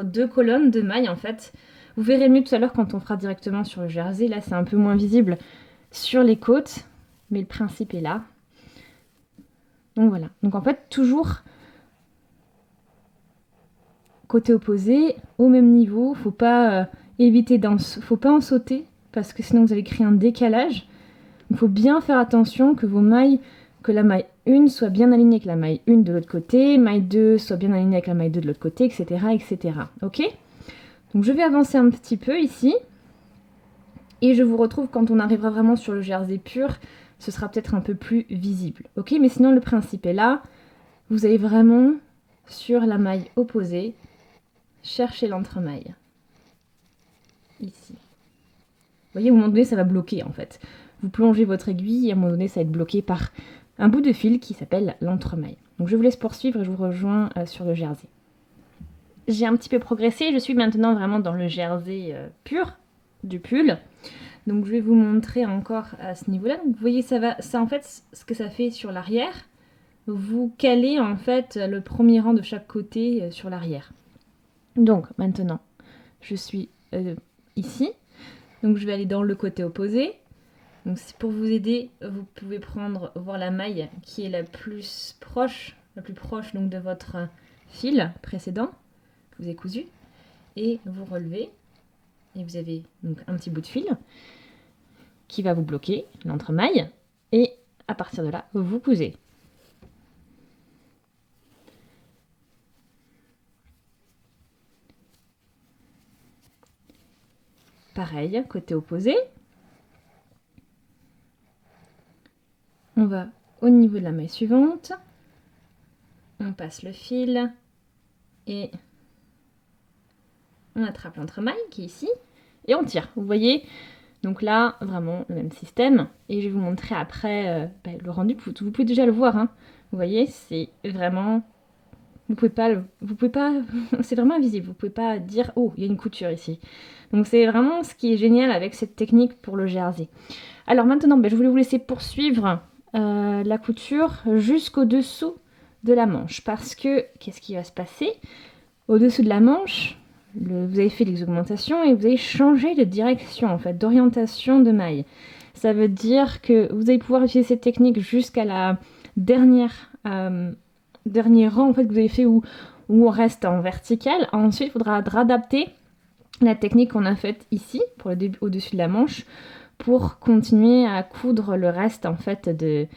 deux colonnes de mailles en fait. Vous verrez mieux tout à l'heure quand on fera directement sur le jersey. Là, c'est un peu moins visible sur les côtes. Mais le principe est là. Donc voilà. Donc en fait, toujours côté opposé, au même niveau. Faut pas faut pas en sauter parce que sinon vous allez créer un décalage. Il faut bien faire attention que vos mailles, que la maille 1 soit bien alignée avec la maille 1 de l'autre côté, maille 2 soit bien alignée avec la maille 2 de l'autre côté, etc. etc. Ok? Donc je vais avancer un petit peu ici. Et je vous retrouve quand on arrivera vraiment sur le jersey pur. Ce sera peut-être un peu plus visible. Ok? Mais sinon, le principe est là. Vous allez vraiment, sur la maille opposée, chercher l'entremaille. Ici. Vous voyez, à un moment donné, ça va bloquer en fait. Vous plongez votre aiguille et à un moment donné, ça va être bloqué par un bout de fil qui s'appelle l'entremaille. Donc je vous laisse poursuivre et je vous rejoins sur le jersey. J'ai un petit peu progressé, je suis maintenant vraiment dans le jersey pur du pull. Donc je vais vous montrer encore à ce niveau-là. Donc vous voyez, ça en fait, ce que ça fait sur l'arrière, vous calez en fait le premier rang de chaque côté sur l'arrière. Donc maintenant, je suis ici. Donc je vais aller dans le côté opposé. Donc pour vous aider, vous pouvez voir la maille qui est la plus proche donc de votre fil précédent que vous avez cousu, et vous relevez et vous avez donc un petit bout de fil qui va vous bloquer l'entremaille, et à partir de là, vous cousez. Pareil, côté opposé. On va au niveau de la maille suivante. On passe le fil et on attrape l'entremaille qui est ici et on tire. Vous voyez, donc là, vraiment le même système. Et je vais vous montrer après le rendu. Vous pouvez déjà le voir. Hein. Vous voyez, c'est vraiment... Vous pouvez pas, c'est vraiment invisible. Vous pouvez pas dire, oh, il y a une couture ici. Donc c'est vraiment ce qui est génial avec cette technique pour le jersey. Alors maintenant, je voulais vous laisser poursuivre la couture jusqu'au dessous de la manche. Parce que, qu'est-ce qui va se passer? Au-dessous de la manche, vous avez fait les augmentations et vous avez changé de direction, en fait, d'orientation de maille. Ça veut dire que vous allez pouvoir utiliser cette technique jusqu'à la dernier rang en fait, que vous avez fait où on reste en vertical. Ensuite, il faudra adapter la technique qu'on a faite ici, pour le début, au-dessus de la manche, pour continuer à coudre le reste en fait de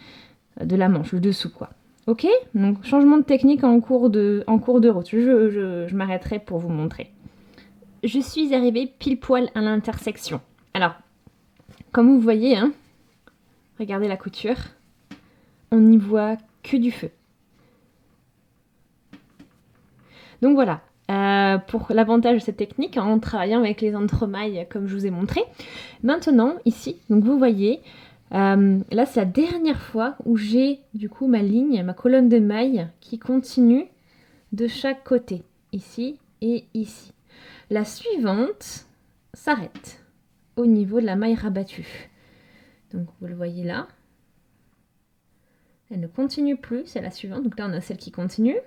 la manche, le dessous quoi. Ok? Donc changement de technique en cours de route. Je m'arrêterai pour vous montrer. Je suis arrivée pile poil à l'intersection. Alors, comme vous voyez, hein, regardez la couture, on n'y voit que du feu. Donc voilà, pour l'avantage de cette technique, en travaillant avec les entremailles comme je vous ai montré. Maintenant, ici, donc vous voyez, là c'est la dernière fois où j'ai du coup ma ligne, ma colonne de mailles qui continue de chaque côté, ici et ici. La suivante s'arrête au niveau de la maille rabattue. Donc vous le voyez là. Elle ne continue plus, c'est la suivante. Donc là on a celle qui continue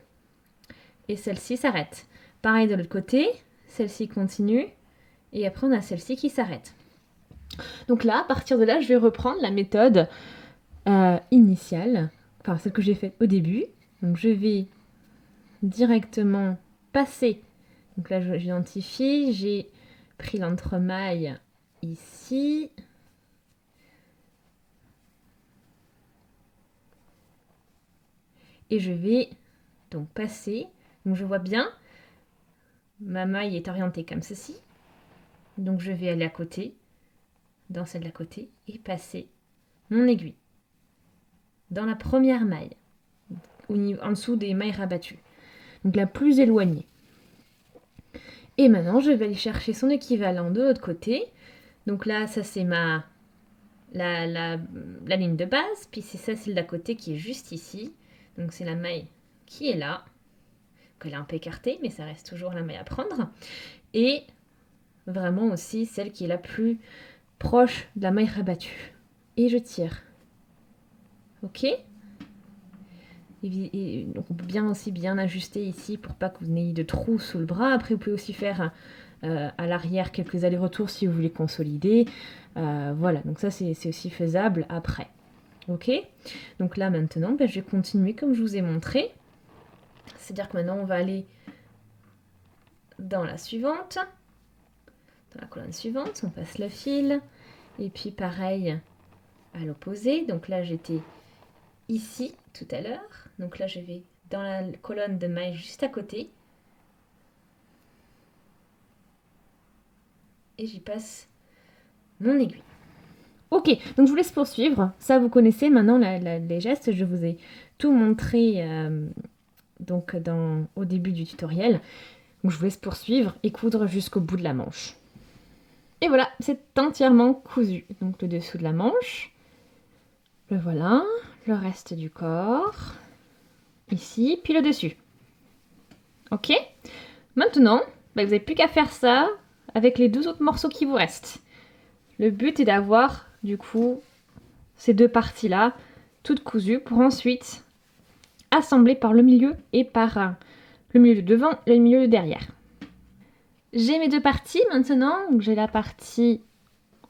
et celle-ci s'arrête. Pareil de l'autre côté, celle-ci continue et après on a celle-ci qui s'arrête. Donc là, à partir de là, je vais reprendre la méthode initiale, enfin celle que j'ai faite au début. Donc je vais directement passer. Donc là, j'identifie, j'ai pris l'entremaille ici. Et je vais donc passer. Donc je vois bien, ma maille est orientée comme ceci. Donc je vais aller à côté, dans celle d'à côté, et passer mon aiguille dans la première maille, en dessous des mailles rabattues. Donc la plus éloignée. Et maintenant, je vais aller chercher son équivalent de l'autre côté. Donc là, ça c'est la ligne de base, puis c'est ça, celle d'à côté qui est juste ici. Donc c'est la maille qui est là, qu'elle est un peu écartée, mais ça reste toujours la maille à prendre. Et vraiment aussi celle qui est la plus proche de la maille rabattue. Et je tire. Ok? Et donc on peut bien ajuster ici pour pas que vous n'ayez de trous sous le bras. Après, vous pouvez aussi faire à l'arrière quelques allers-retours si vous voulez consolider. Voilà, donc ça c'est aussi faisable après. Ok? Donc là maintenant, je vais continuer comme je vous ai montré. C'est-à-dire que maintenant on va aller dans la suivante, dans la colonne suivante, on passe le fil, et puis pareil, à l'opposé. Donc là, j'étais ici tout à l'heure. Donc là, je vais dans la colonne de mailles juste à côté. Et j'y passe mon aiguille. Ok, donc je vous laisse poursuivre. Ça, vous connaissez maintenant les gestes. Je vous ai tout montré donc au début du tutoriel. Donc je vous laisse poursuivre et coudre jusqu'au bout de la manche. Et voilà, c'est entièrement cousu. Donc le dessous de la manche, le voilà, le reste du corps, ici, puis le dessus. Ok? Maintenant, vous n'avez plus qu'à faire ça avec les 2 autres morceaux qui vous restent. Le but est d'avoir, du coup, ces 2 parties-là, toutes cousues, pour ensuite assembler par le milieu et par le milieu de devant et le milieu de derrière. J'ai mes 2 parties maintenant. J'ai la partie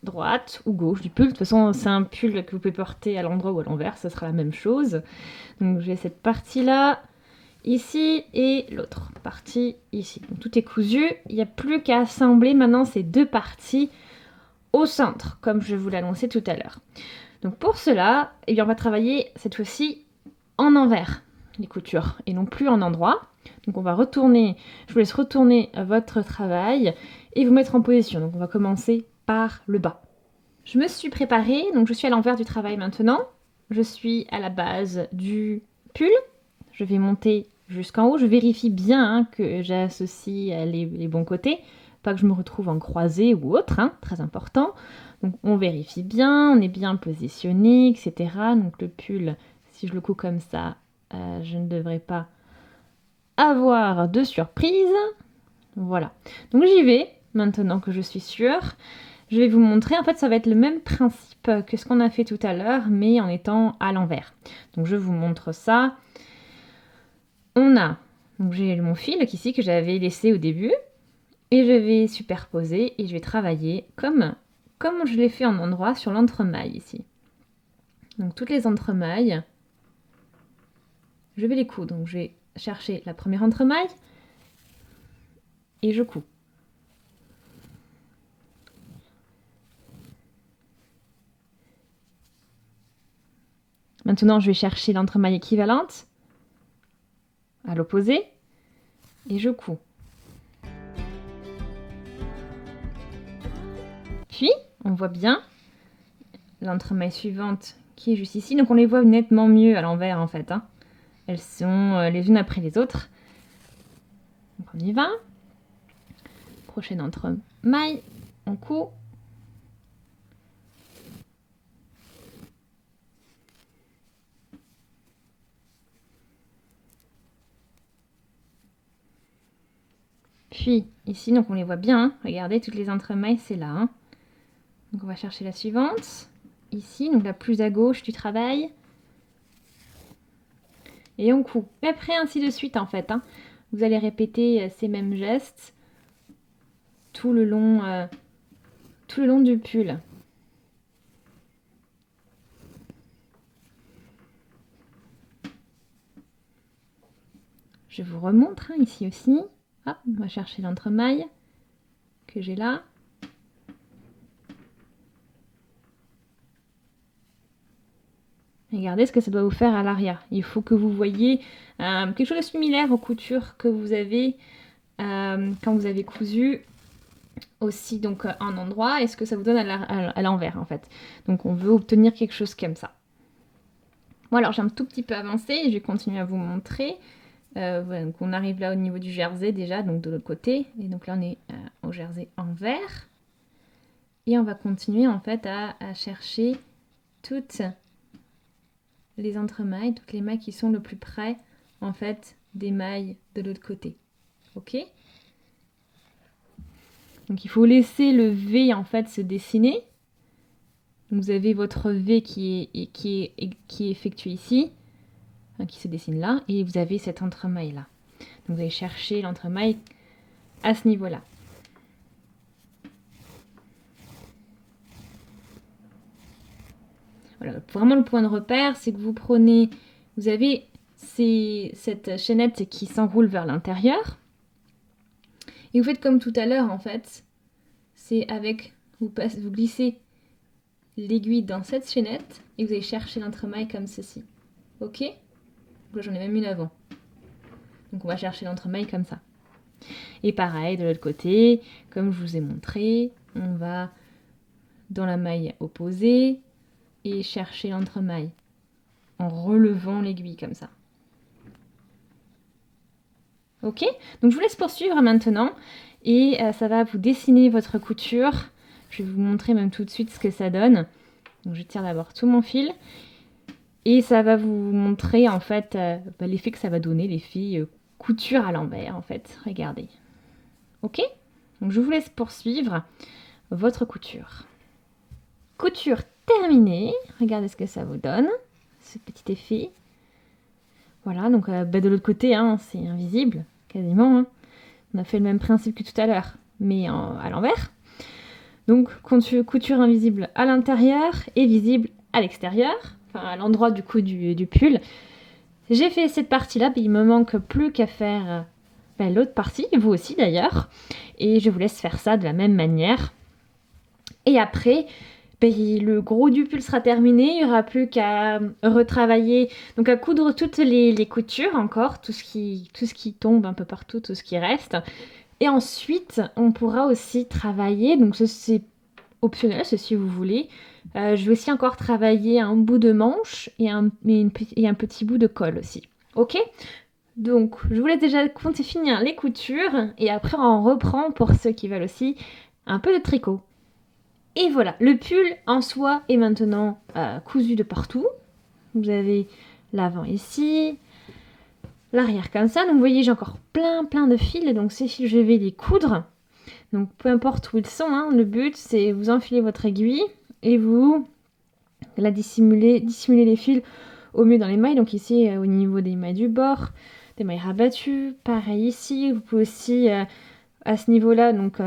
droite ou gauche du pull. De toute façon, c'est un pull que vous pouvez porter à l'endroit ou à l'envers, ce sera la même chose. Donc j'ai cette partie-là ici et l'autre partie ici. Donc tout est cousu. Il n'y a plus qu'à assembler maintenant ces 2 parties au centre, comme je vous l'annonçais tout à l'heure. Donc pour cela, eh bien, on va travailler cette fois-ci en envers les coutures et non plus en endroit. Donc on va retourner, je vous laisse retourner votre travail et vous mettre en position. Donc on va commencer par le bas. Je me suis préparée, donc je suis à l'envers du travail maintenant. Je suis à la base du pull. Je vais monter jusqu'en haut. Je vérifie bien que j'associe les bons côtés. Pas que je me retrouve en croisée ou autre, très important. Donc on vérifie bien, on est bien positionné, etc. Donc le pull, si je le couds comme ça, je ne devrais pas avoir de surprise. Voilà. Donc j'y vais, maintenant que je suis sûre. Je vais vous montrer, en fait ça va être le même principe que ce qu'on a fait tout à l'heure, mais en étant à l'envers. Donc je vous montre ça. Donc j'ai mon fil ici que j'avais laissé au début, et je vais superposer et je vais travailler comme je l'ai fait en endroit sur l'entremaille ici. Donc toutes les entremailles, je vais les coudre. Donc je vais chercher la première entremaille et je couds. Maintenant, je vais chercher l'entremaille équivalente à l'opposé et je couds. Puis, on voit bien l'entremaille suivante qui est juste ici. Donc, on les voit nettement mieux à l'envers, en fait. Elles sont les unes après les autres. Donc, on y va. Prochaine entremaille, on coud. Puis, ici, donc on les voit bien. Regardez, toutes les entremailles, c'est là. Donc, on va chercher la suivante. Ici, donc la plus à gauche du travail. Et on coud. Et après, ainsi de suite, en fait. Vous allez répéter ces mêmes gestes tout le long du pull. Je vous remontre ici aussi. Hop, on va chercher l'entremaille que j'ai là. Regardez ce que ça doit vous faire à l'arrière. Il faut que vous voyez quelque chose de similaire aux coutures que vous avez quand vous avez cousu aussi donc un endroit et ce que ça vous donne à l'envers en fait. Donc on veut obtenir quelque chose comme ça. Bon alors j'ai un tout petit peu avancé et je vais continuer à vous montrer. Voilà, donc on arrive là au niveau du jersey déjà, donc de l'autre côté. Et donc là on est au jersey envers. Et on va continuer en fait à chercher toutes les entremailles, toutes les mailles qui sont le plus près en fait des mailles de l'autre côté. Ok ? Donc il faut laisser le V en fait se dessiner. Donc, vous avez votre V qui est effectué ici, qui se dessine là, et vous avez cette entremaille là. Donc vous allez chercher l'entremaille à ce niveau-là. Voilà, vraiment le point de repère, c'est que vous avez cette chaînette qui s'enroule vers l'intérieur. Et vous faites comme tout à l'heure en fait, c'est avec, vous glissez l'aiguille dans cette chaînette et vous allez chercher l'entremaille comme ceci. Ok? Là, j'en ai même une avant. Donc on va chercher l'entremaille comme ça. Et pareil, de l'autre côté, comme je vous ai montré, on va dans la maille opposée et chercher l'entremaille en relevant l'aiguille comme ça. Ok? Donc je vous laisse poursuivre maintenant et ça va vous dessiner votre couture. Je vais vous montrer même tout de suite ce que ça donne. Donc je tire d'abord tout mon fil et ça va vous montrer en fait l'effet que ça va donner, l'effet couture à l'envers en fait. Regardez. Ok? Donc je vous laisse poursuivre votre couture. Couture terminée. Regardez ce que ça vous donne, ce petit effet. Voilà, donc de l'autre côté, hein, c'est invisible, quasiment. Hein. On a fait le même principe que tout à l'heure, mais à l'envers. Donc couture invisible à l'intérieur et visible à l'extérieur, enfin à l'endroit du coup du pull. J'ai fait cette partie-là, il me manque plus qu'à faire l'autre partie, vous aussi d'ailleurs. Et je vous laisse faire ça de la même manière. Et après, le gros du pull sera terminé, il n'y aura plus qu'à retravailler, donc à coudre toutes les coutures encore, tout ce qui tombe un peu partout, tout ce qui reste. Et ensuite, on pourra aussi travailler, donc c'est optionnel, si vous voulez. Je vais aussi encore travailler un bout de manche et un petit bout de col aussi. Ok? Donc, je vous laisse déjà finir les coutures et après on reprend pour ceux qui veulent aussi un peu de tricot. Et voilà, le pull en soi est maintenant cousu de partout. Vous avez l'avant ici, l'arrière comme ça. Donc vous voyez, j'ai encore plein de fils. Donc ces fils, je vais les coudre. Donc peu importe où ils sont, hein, le but c'est vous enfilez votre aiguille et vous la dissimuler les fils au mieux dans les mailles. Donc ici au niveau des mailles du bord, des mailles rabattues. Pareil ici, vous pouvez aussi à ce niveau-là, donc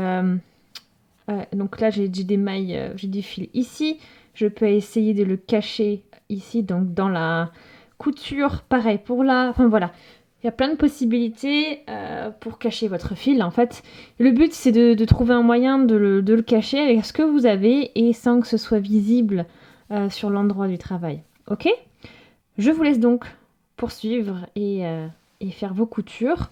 là j'ai des mailles, j'ai des fils ici. Je peux essayer de le cacher ici, donc dans la couture. Pareil pour là. Enfin voilà. Il y a plein de possibilités pour cacher votre fil. En fait, le but, c'est de trouver un moyen de le cacher avec ce que vous avez et sans que ce soit visible sur l'endroit du travail. Ok? Je vous laisse donc poursuivre et faire vos coutures.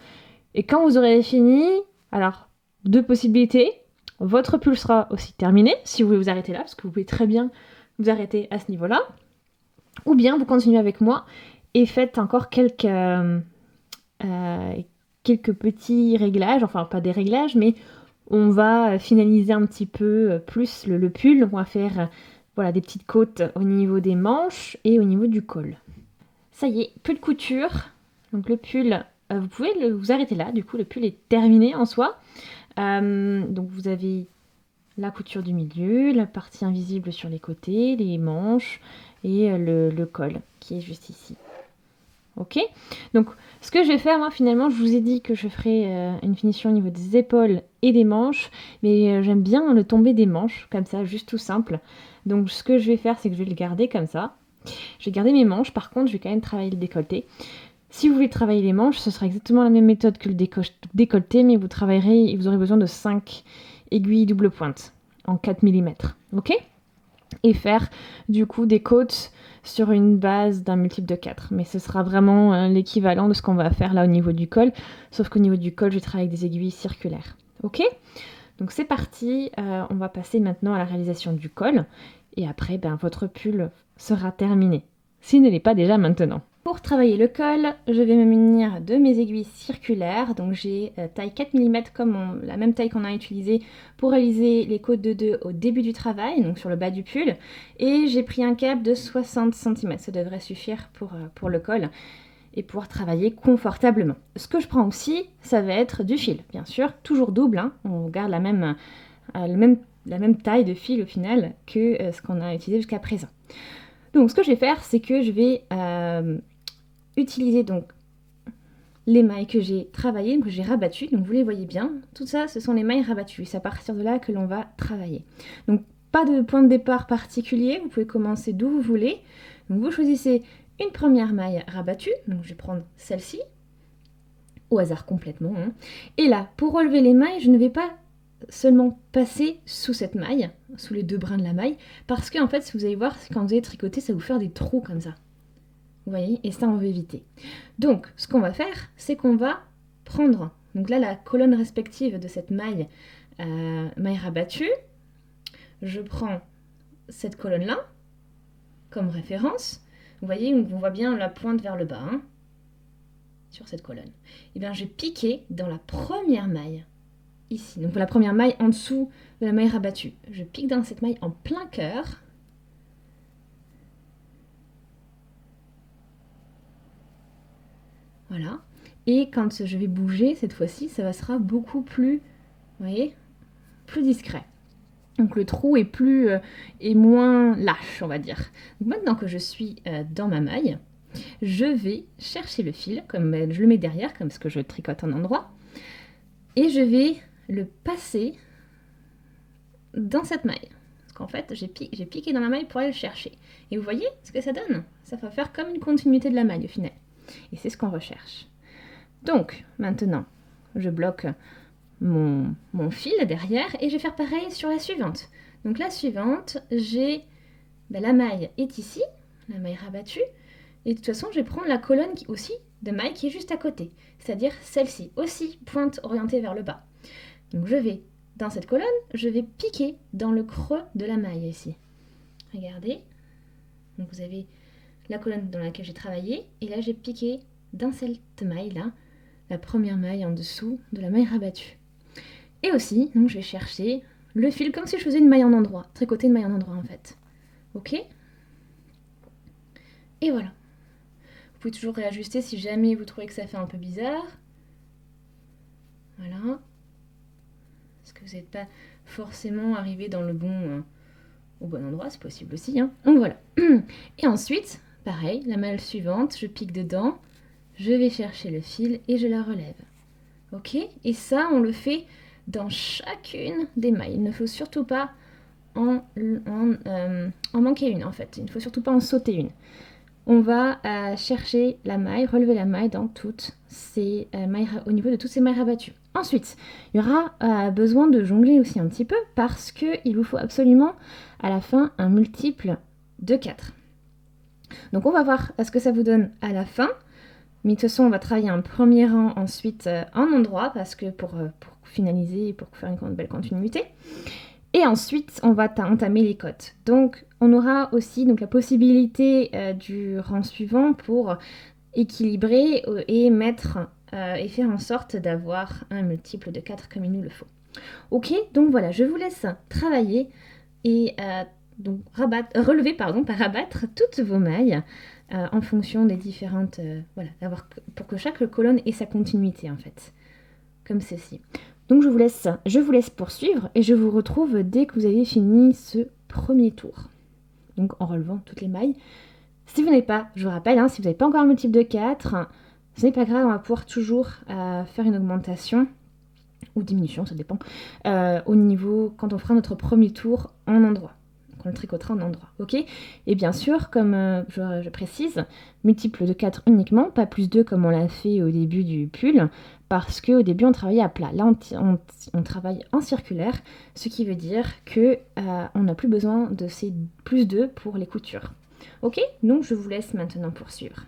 Et quand vous aurez fini, alors, deux possibilités. Votre pull sera aussi terminé, si vous voulez vous arrêter là, parce que vous pouvez très bien vous arrêter à ce niveau-là. Ou bien vous continuez avec moi et faites encore quelques petits réglages, enfin pas des réglages, mais on va finaliser un petit peu plus le pull. On va faire voilà, des petites côtes au niveau des manches et au niveau du col. Ça y est, pull couture. Donc le pull, vous pouvez vous arrêter là, du coup le pull est terminé en soi. Donc vous avez la couture du milieu, la partie invisible sur les côtés, les manches et le col qui est juste ici. Ok? Donc ce que je vais faire, moi finalement, je vous ai dit que je ferai une finition au niveau des épaules et des manches, mais j'aime bien le tombé des manches, comme ça, juste tout simple. Donc ce que je vais faire, c'est que je vais le garder comme ça. Je vais garder mes manches, par contre, je vais quand même travailler le décolleté. Si vous voulez travailler les manches, ce sera exactement la même méthode que le décolleté, mais vous aurez besoin de 5 aiguilles double pointe en 4 mm. Ok? Et faire du coup des côtes sur une base d'un multiple de 4. Mais ce sera vraiment l'équivalent de ce qu'on va faire là au niveau du col, sauf qu'au niveau du col, je travaille avec des aiguilles circulaires. Ok? Donc c'est parti, on va passer maintenant à la réalisation du col, et après, votre pull sera terminé, s'il ne l'est pas déjà maintenant. Pour travailler le col, je vais me munir de mes aiguilles circulaires. Donc j'ai taille 4 mm comme la même taille qu'on a utilisée pour réaliser les côtes de 2 au début du travail, donc sur le bas du pull. Et j'ai pris un câble de 60 cm, ça devrait suffire pour le col et pouvoir travailler confortablement. Ce que je prends aussi, ça va être du fil, bien sûr, toujours double, hein. On garde la même taille de fil au final que ce qu'on a utilisé jusqu'à présent. Donc ce que je vais faire, c'est que je vais utiliser donc les mailles que j'ai travaillées, que j'ai rabattues. Donc vous les voyez bien, tout ça ce sont les mailles rabattues. C'est à partir de là que l'on va travailler. Donc pas de point de départ particulier, vous pouvez commencer d'où vous voulez. Donc vous choisissez une première maille rabattue, donc je vais prendre celle-ci, au hasard complètement. Hein. Et là, pour relever les mailles, je ne vais pas seulement passer sous cette maille, sous les 2 brins de la maille, parce que en fait, si vous allez voir, quand vous allez tricoter, ça va vous faire des trous comme ça. Vous voyez? Et ça, on veut éviter. Donc, ce qu'on va faire, c'est qu'on va prendre, donc là, la colonne respective de cette maille, maille rabattue. Je prends cette colonne-là comme référence. Vous voyez, on voit bien la pointe vers le bas, hein, sur cette colonne. Et bien, j'ai piqué dans la première maille, ici. Donc, la première maille en dessous de la maille rabattue. Je pique dans cette maille en plein cœur. Voilà. Et quand je vais bouger, cette fois-ci, ça sera beaucoup plus, vous voyez, plus discret. Donc le trou est moins lâche, on va dire. Donc maintenant que je suis dans ma maille, je vais chercher le fil, comme je le mets derrière, comme ce que je tricote en endroit, et je vais le passer dans cette maille. Parce qu'en fait, j'ai piqué dans la maille pour aller le chercher. Et vous voyez ce que ça donne? Ça va faire comme une continuité de la maille au final. Et c'est ce qu'on recherche. Donc, maintenant, je bloque mon fil derrière et je vais faire pareil sur la suivante. Donc la suivante, j'ai la maille est ici, la maille rabattue, et de toute façon, je vais prendre la colonne aussi de maille qui est juste à côté, c'est-à-dire celle-ci, aussi pointe orientée vers le bas. Donc je vais, dans cette colonne, je vais piquer dans le creux de la maille ici. Regardez, donc vous avez la colonne dans laquelle j'ai travaillé, et là j'ai piqué dans cette maille-là, la première maille en dessous de la maille rabattue. Et aussi, donc je vais chercher le fil comme si je faisais une maille en endroit, tricoter une maille en endroit en fait. Ok? Et voilà. Vous pouvez toujours réajuster si jamais vous trouvez que ça fait un peu bizarre. Voilà. Parce que vous n'êtes pas forcément arrivé dans au bon endroit, c'est possible aussi. Hein. Donc voilà. Et ensuite, pareil, la maille suivante, je pique dedans, je vais chercher le fil et je la relève. Ok? Et ça, on le fait dans chacune des mailles. Il ne faut surtout pas en manquer une en fait. Il ne faut surtout pas en sauter une. On va chercher la maille, relever la maille dans toutes ces mailles, au niveau de toutes ces mailles rabattues. Ensuite, il y aura besoin de jongler aussi un petit peu parce qu'il vous faut absolument à la fin un multiple de 4. Donc on va voir ce que ça vous donne à la fin. Mais de toute façon, on va travailler un premier rang ensuite en endroit parce que pour finaliser, pour faire une belle continuité. Et ensuite, on va entamer les cotes. Donc, on aura aussi donc, la possibilité du rang suivant pour équilibrer et mettre et faire en sorte d'avoir un multiple de 4 comme il nous le faut. Ok, donc voilà, je vous laisse travailler et donc relever par abattre toutes vos mailles en fonction des différentes... voilà, pour que chaque colonne ait sa continuité en fait, comme ceci. Donc je vous laisse poursuivre et je vous retrouve dès que vous avez fini ce premier tour. Donc en relevant toutes les mailles. Si vous n'avez pas, je vous rappelle, hein, si vous n'avez pas encore un multiple de 4, ce n'est pas grave, on va pouvoir toujours faire une augmentation ou diminution, ça dépend, au niveau, quand on fera notre premier tour en endroit. On le tricotera en endroit, ok? Et bien sûr, comme je précise, multiple de 4 uniquement, pas plus 2 comme on l'a fait au début du pull, parce qu'au début on travaillait à plat. Là on travaille en circulaire, ce qui veut dire qu'on n'a plus besoin de ces plus 2 pour les coutures. Ok? Donc je vous laisse maintenant poursuivre.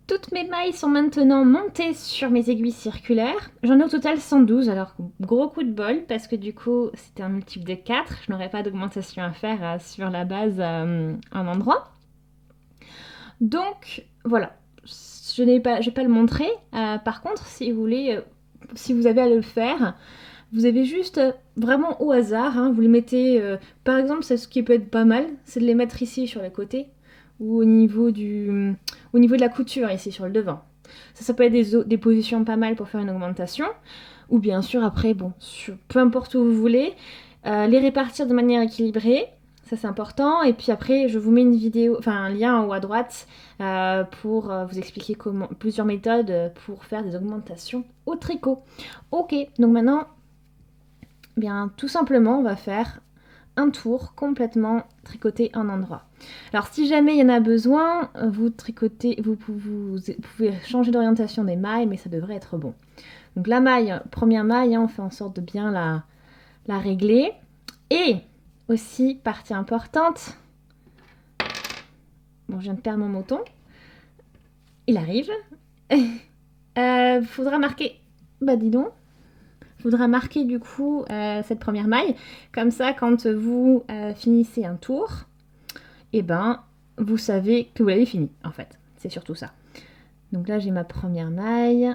Toutes mes mailles sont maintenant montées sur mes aiguilles circulaires. J'en ai au total 112, alors gros coup de bol, parce que du coup, c'était un multiple de 4. Je n'aurais pas d'augmentation à faire sur la base en endroit. Donc, voilà. Je ne vais pas le montrer. Par contre, si vous voulez, si vous avez à le faire, vous avez juste vraiment au hasard, hein, vous les mettez... par exemple, ce qui peut être pas mal, c'est de les mettre ici sur les côtés, ou au niveau de la couture ici sur le devant. Ça peut être des positions pas mal pour faire une augmentation, ou bien sûr après, bon, peu importe où vous voulez, les répartir de manière équilibrée, ça c'est important, et puis après je vous mets une vidéo, enfin un lien en haut à droite pour vous expliquer plusieurs méthodes pour faire des augmentations au tricot. Ok, donc maintenant, bien tout simplement on va faire un tour complètement tricoté en endroit. Alors si jamais il y en a besoin, vous pouvez changer d'orientation des mailles, mais ça devrait être bon. Donc la maille, première maille, hein, on fait en sorte de bien la régler. Et aussi, partie importante, bon, je viens de perdre mon mouton, il arrive. Faudra marquer, bah dis donc, faudra marquer du coup cette première maille. Comme ça, quand vous finissez un tour, et ben, vous savez que vous l'avez fini, en fait. C'est surtout ça. Donc là, j'ai ma première maille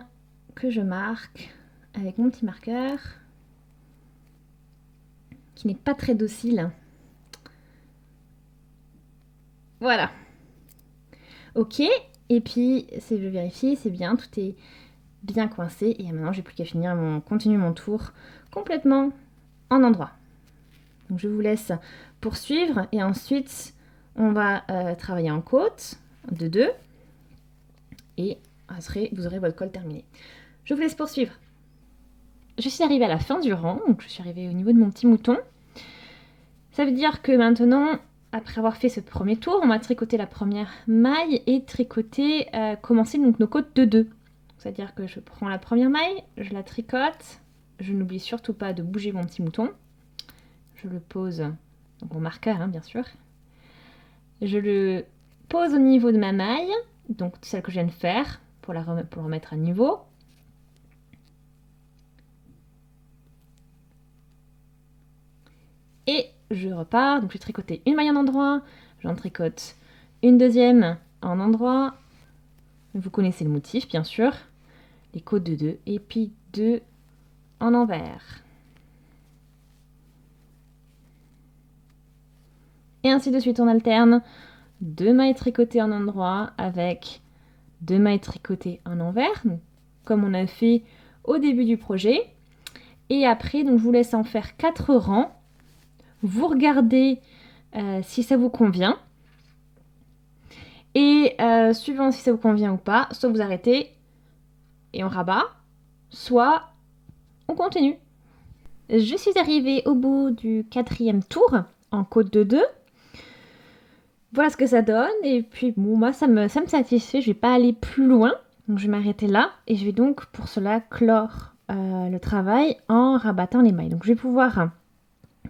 que je marque avec mon petit marqueur, qui n'est pas très docile. Voilà. Ok, et puis je vérifie, c'est bien, tout est bien coincé. Et maintenant, j'ai plus qu'à finir continuer mon tour complètement en endroit. Donc je vous laisse poursuivre et ensuite on va travailler en côte de 2 et vous aurez votre col terminé. Je vous laisse poursuivre. Je suis arrivée à la fin du rang, donc je suis arrivée au niveau de mon petit mouton. Ça veut dire que maintenant, après avoir fait ce premier tour, on va tricoter la première maille et commencer donc nos côtes de 2. C'est-à-dire que je prends la première maille, je la tricote, je n'oublie surtout pas de bouger mon petit mouton. Je le pose, donc mon marqueur bien sûr. Je le pose au niveau de ma maille, donc celle que je viens de faire, pour le remettre à niveau. Et je repars, donc j'ai tricoté une maille en endroit, j'en tricote une deuxième en endroit. Vous connaissez le motif bien sûr, les côtes de 2 et puis 2 en envers. Et ainsi de suite on alterne 2 mailles tricotées en endroit avec 2 mailles tricotées en envers, comme on a fait au début du projet. Et après, donc je vous laisse en faire 4 rangs. Vous regardez si ça vous convient. Et suivant si ça vous convient ou pas, soit vous arrêtez et on rabat, soit on continue. Je suis arrivée au bout du 4e tour en côte de 2. Voilà ce que ça donne. Et puis bon, moi ça me satisfait, je vais pas aller plus loin. Donc je vais m'arrêter là et je vais donc pour cela clore le travail en rabattant les mailles. Donc je vais pouvoir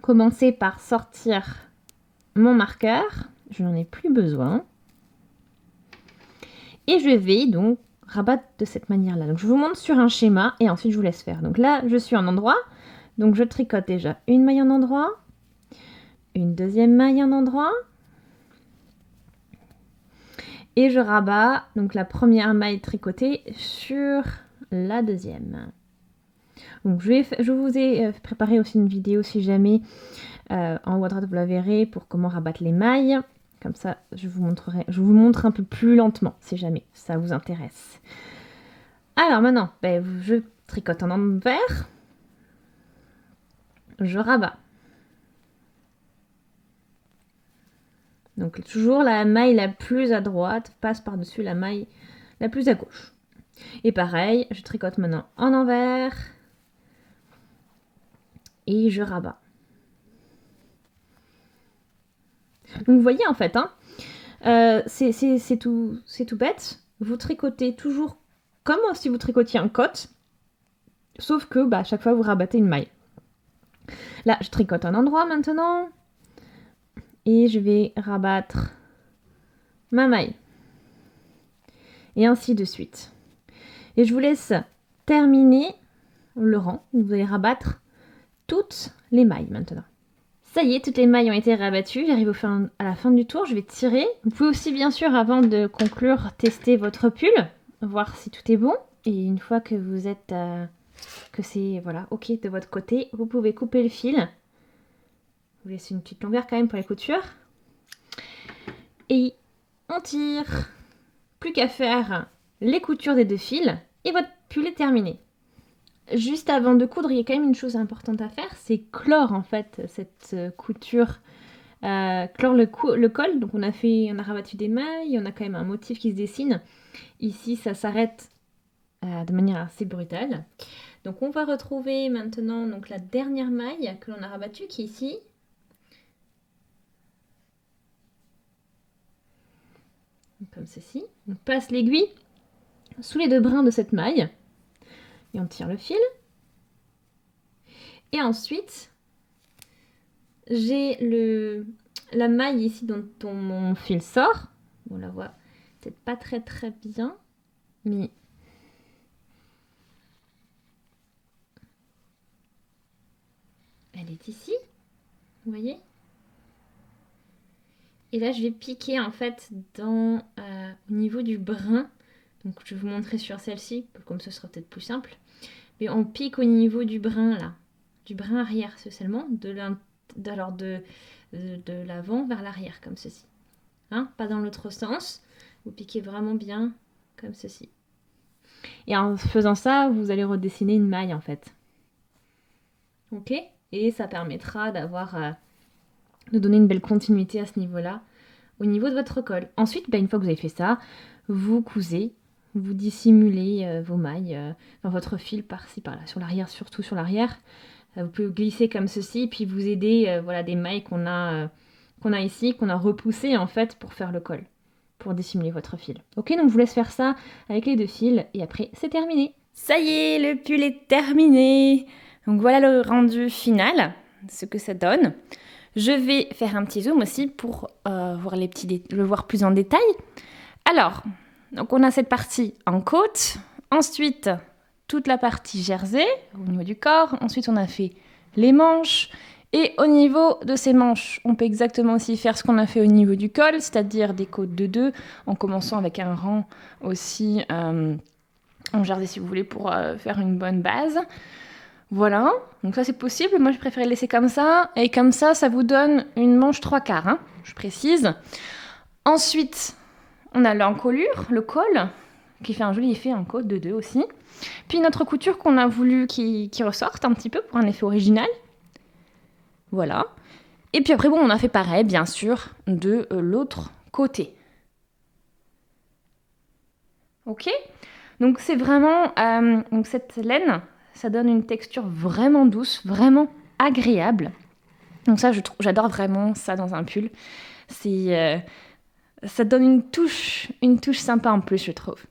commencer par sortir mon marqueur. Je n'en ai plus besoin. Et je vais donc rabattre de cette manière-là. Donc je vous montre sur un schéma et ensuite je vous laisse faire. Donc là, je suis en endroit. Donc je tricote déjà une maille en endroit, une deuxième maille en endroit. Et je rabats donc la première maille tricotée sur la deuxième. Donc je vous ai préparé aussi une vidéo si jamais en haut à droite vous la verrez pour comment rabattre les mailles. Comme ça, je vous montre un peu plus lentement si jamais ça vous intéresse. Alors maintenant, je tricote en envers. Je rabats. Donc toujours la maille la plus à droite passe par-dessus la maille la plus à gauche. Et pareil, je tricote maintenant en envers. Et je rabats. Donc vous voyez en fait, c'est tout bête. Vous tricotez toujours comme si vous tricotiez un côte, sauf que à chaque fois vous rabattez une maille. Là, je tricote un endroit maintenant et je vais rabattre ma maille. Et ainsi de suite. Et je vous laisse terminer le rang. Vous allez rabattre toutes les mailles maintenant. Ça y est, toutes les mailles ont été rabattues. J'arrive à la fin du tour. Je vais tirer. Vous pouvez aussi, bien sûr, avant de conclure, tester votre pull, voir si tout est bon. Et une fois que vous êtes, que c'est ok de votre côté, vous pouvez couper le fil. Vous laissez une petite longueur quand même pour les coutures. Et on tire. Plus qu'à faire les coutures des 2 fils et votre pull est terminé. Juste avant de coudre, il y a quand même une chose importante à faire, c'est clore en fait cette couture, clore le col. Donc on a rabattu des mailles, on a quand même un motif qui se dessine. Ici, ça s'arrête de manière assez brutale. Donc on va retrouver maintenant donc la dernière maille que l'on a rabattue, qui est ici. Comme ceci. On passe l'aiguille sous les 2 brins de cette maille et on tire le fil. Et ensuite, j'ai la maille ici dont mon fil sort. On la voit peut-être pas très très bien, mais elle est ici, vous voyez? Et là, je vais piquer en fait au niveau du brin. Donc, je vais vous montrer sur celle-ci, comme ce sera peut-être plus simple. Mais on pique au niveau du brin là, du brin arrière seulement, de l'avant vers l'arrière, comme ceci. Hein, pas dans l'autre sens. Vous piquez vraiment bien, comme ceci. Et en faisant ça, vous allez redessiner une maille en fait. Ok? Et ça permettra de donner une belle continuité à ce niveau-là, au niveau de votre col. Ensuite, une fois que vous avez fait ça, vous cousez, vous dissimulez vos mailles dans votre fil par-ci, par-là, sur l'arrière, surtout sur l'arrière. Vous pouvez glisser comme ceci, puis vous aider des mailles qu'on a ici, qu'on a repoussées en fait pour faire le col, pour dissimuler votre fil. Ok, donc je vous laisse faire ça avec les 2 fils, et après c'est terminé. Ça y est, le pull est terminé. Donc voilà le rendu final, ce que ça donne. Je vais faire un petit zoom aussi pour le voir plus en détail. Alors, donc on a cette partie en côte, ensuite toute la partie jersey au niveau du corps, ensuite on a fait les manches, et au niveau de ces manches, on peut exactement aussi faire ce qu'on a fait au niveau du col, c'est-à-dire des côtes de 2, en commençant avec un rang aussi en jersey si vous voulez, pour faire une bonne base. Voilà, donc ça c'est possible, moi je préfère laisser comme ça, et comme ça, ça vous donne une manche 3/4, hein, je précise. Ensuite, on a l'encolure, le col, qui fait un joli effet en côte de 2 aussi. Puis notre couture qu'on a voulu qui ressorte un petit peu pour un effet original. Voilà. Et puis après, on a fait pareil, bien sûr, de l'autre côté. Ok ? Donc c'est vraiment, donc cette laine, ça donne une texture vraiment douce, vraiment agréable. Donc ça, j'adore vraiment ça dans un pull. Ça donne une touche sympa en plus, je trouve.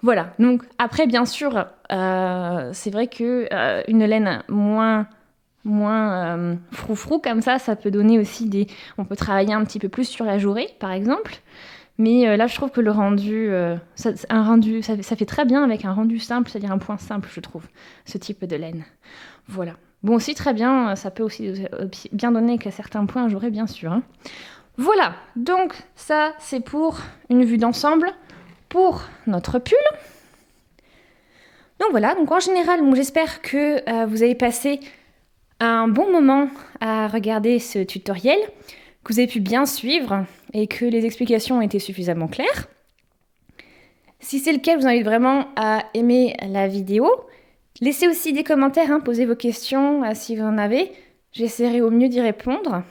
Voilà, donc après, bien sûr, c'est vrai que une laine moins froufrou comme ça peut donner aussi on peut travailler un petit peu plus sur la jourée, par exemple. Mais là, je trouve que le rendu, ça fait très bien avec un rendu simple, c'est-à-dire un point simple, je trouve, ce type de laine. Voilà. Bon, aussi très bien, ça peut aussi bien donner qu'à certains points, j'aurais bien sûr. Hein. Voilà, donc ça, c'est pour une vue d'ensemble pour notre pull. Donc voilà, donc en général, j'espère que vous avez passé un bon moment à regarder ce tutoriel, que vous avez pu bien suivre et que les explications ont été suffisamment claires. Si c'est le cas, je vous invite vraiment à aimer la vidéo. Laissez aussi des commentaires, hein, posez vos questions si vous en avez. J'essaierai au mieux d'y répondre.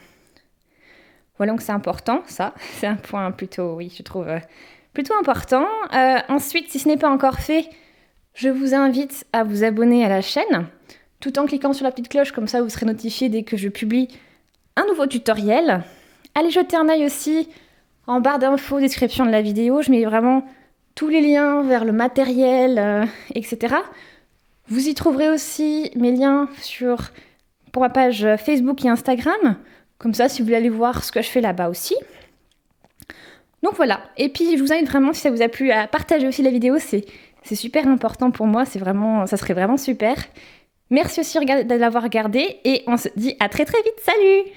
Voilà, donc c'est important, ça. C'est un point plutôt, oui, je trouve plutôt important. Ensuite, si ce n'est pas encore fait, je vous invite à vous abonner à la chaîne, tout en cliquant sur la petite cloche, comme ça vous serez notifié dès que je publie un nouveau tutoriel. Allez jeter un œil aussi en barre d'infos, description de la vidéo. Je mets vraiment tous les liens vers le matériel, etc. Vous y trouverez aussi mes liens pour ma page Facebook et Instagram. Comme ça, si vous voulez aller voir ce que je fais là-bas aussi. Donc voilà. Et puis, je vous invite vraiment, si ça vous a plu, à partager aussi la vidéo. C'est super important pour moi. Ça serait vraiment super. Merci aussi de l'avoir regardé. Et on se dit à très très vite. Salut!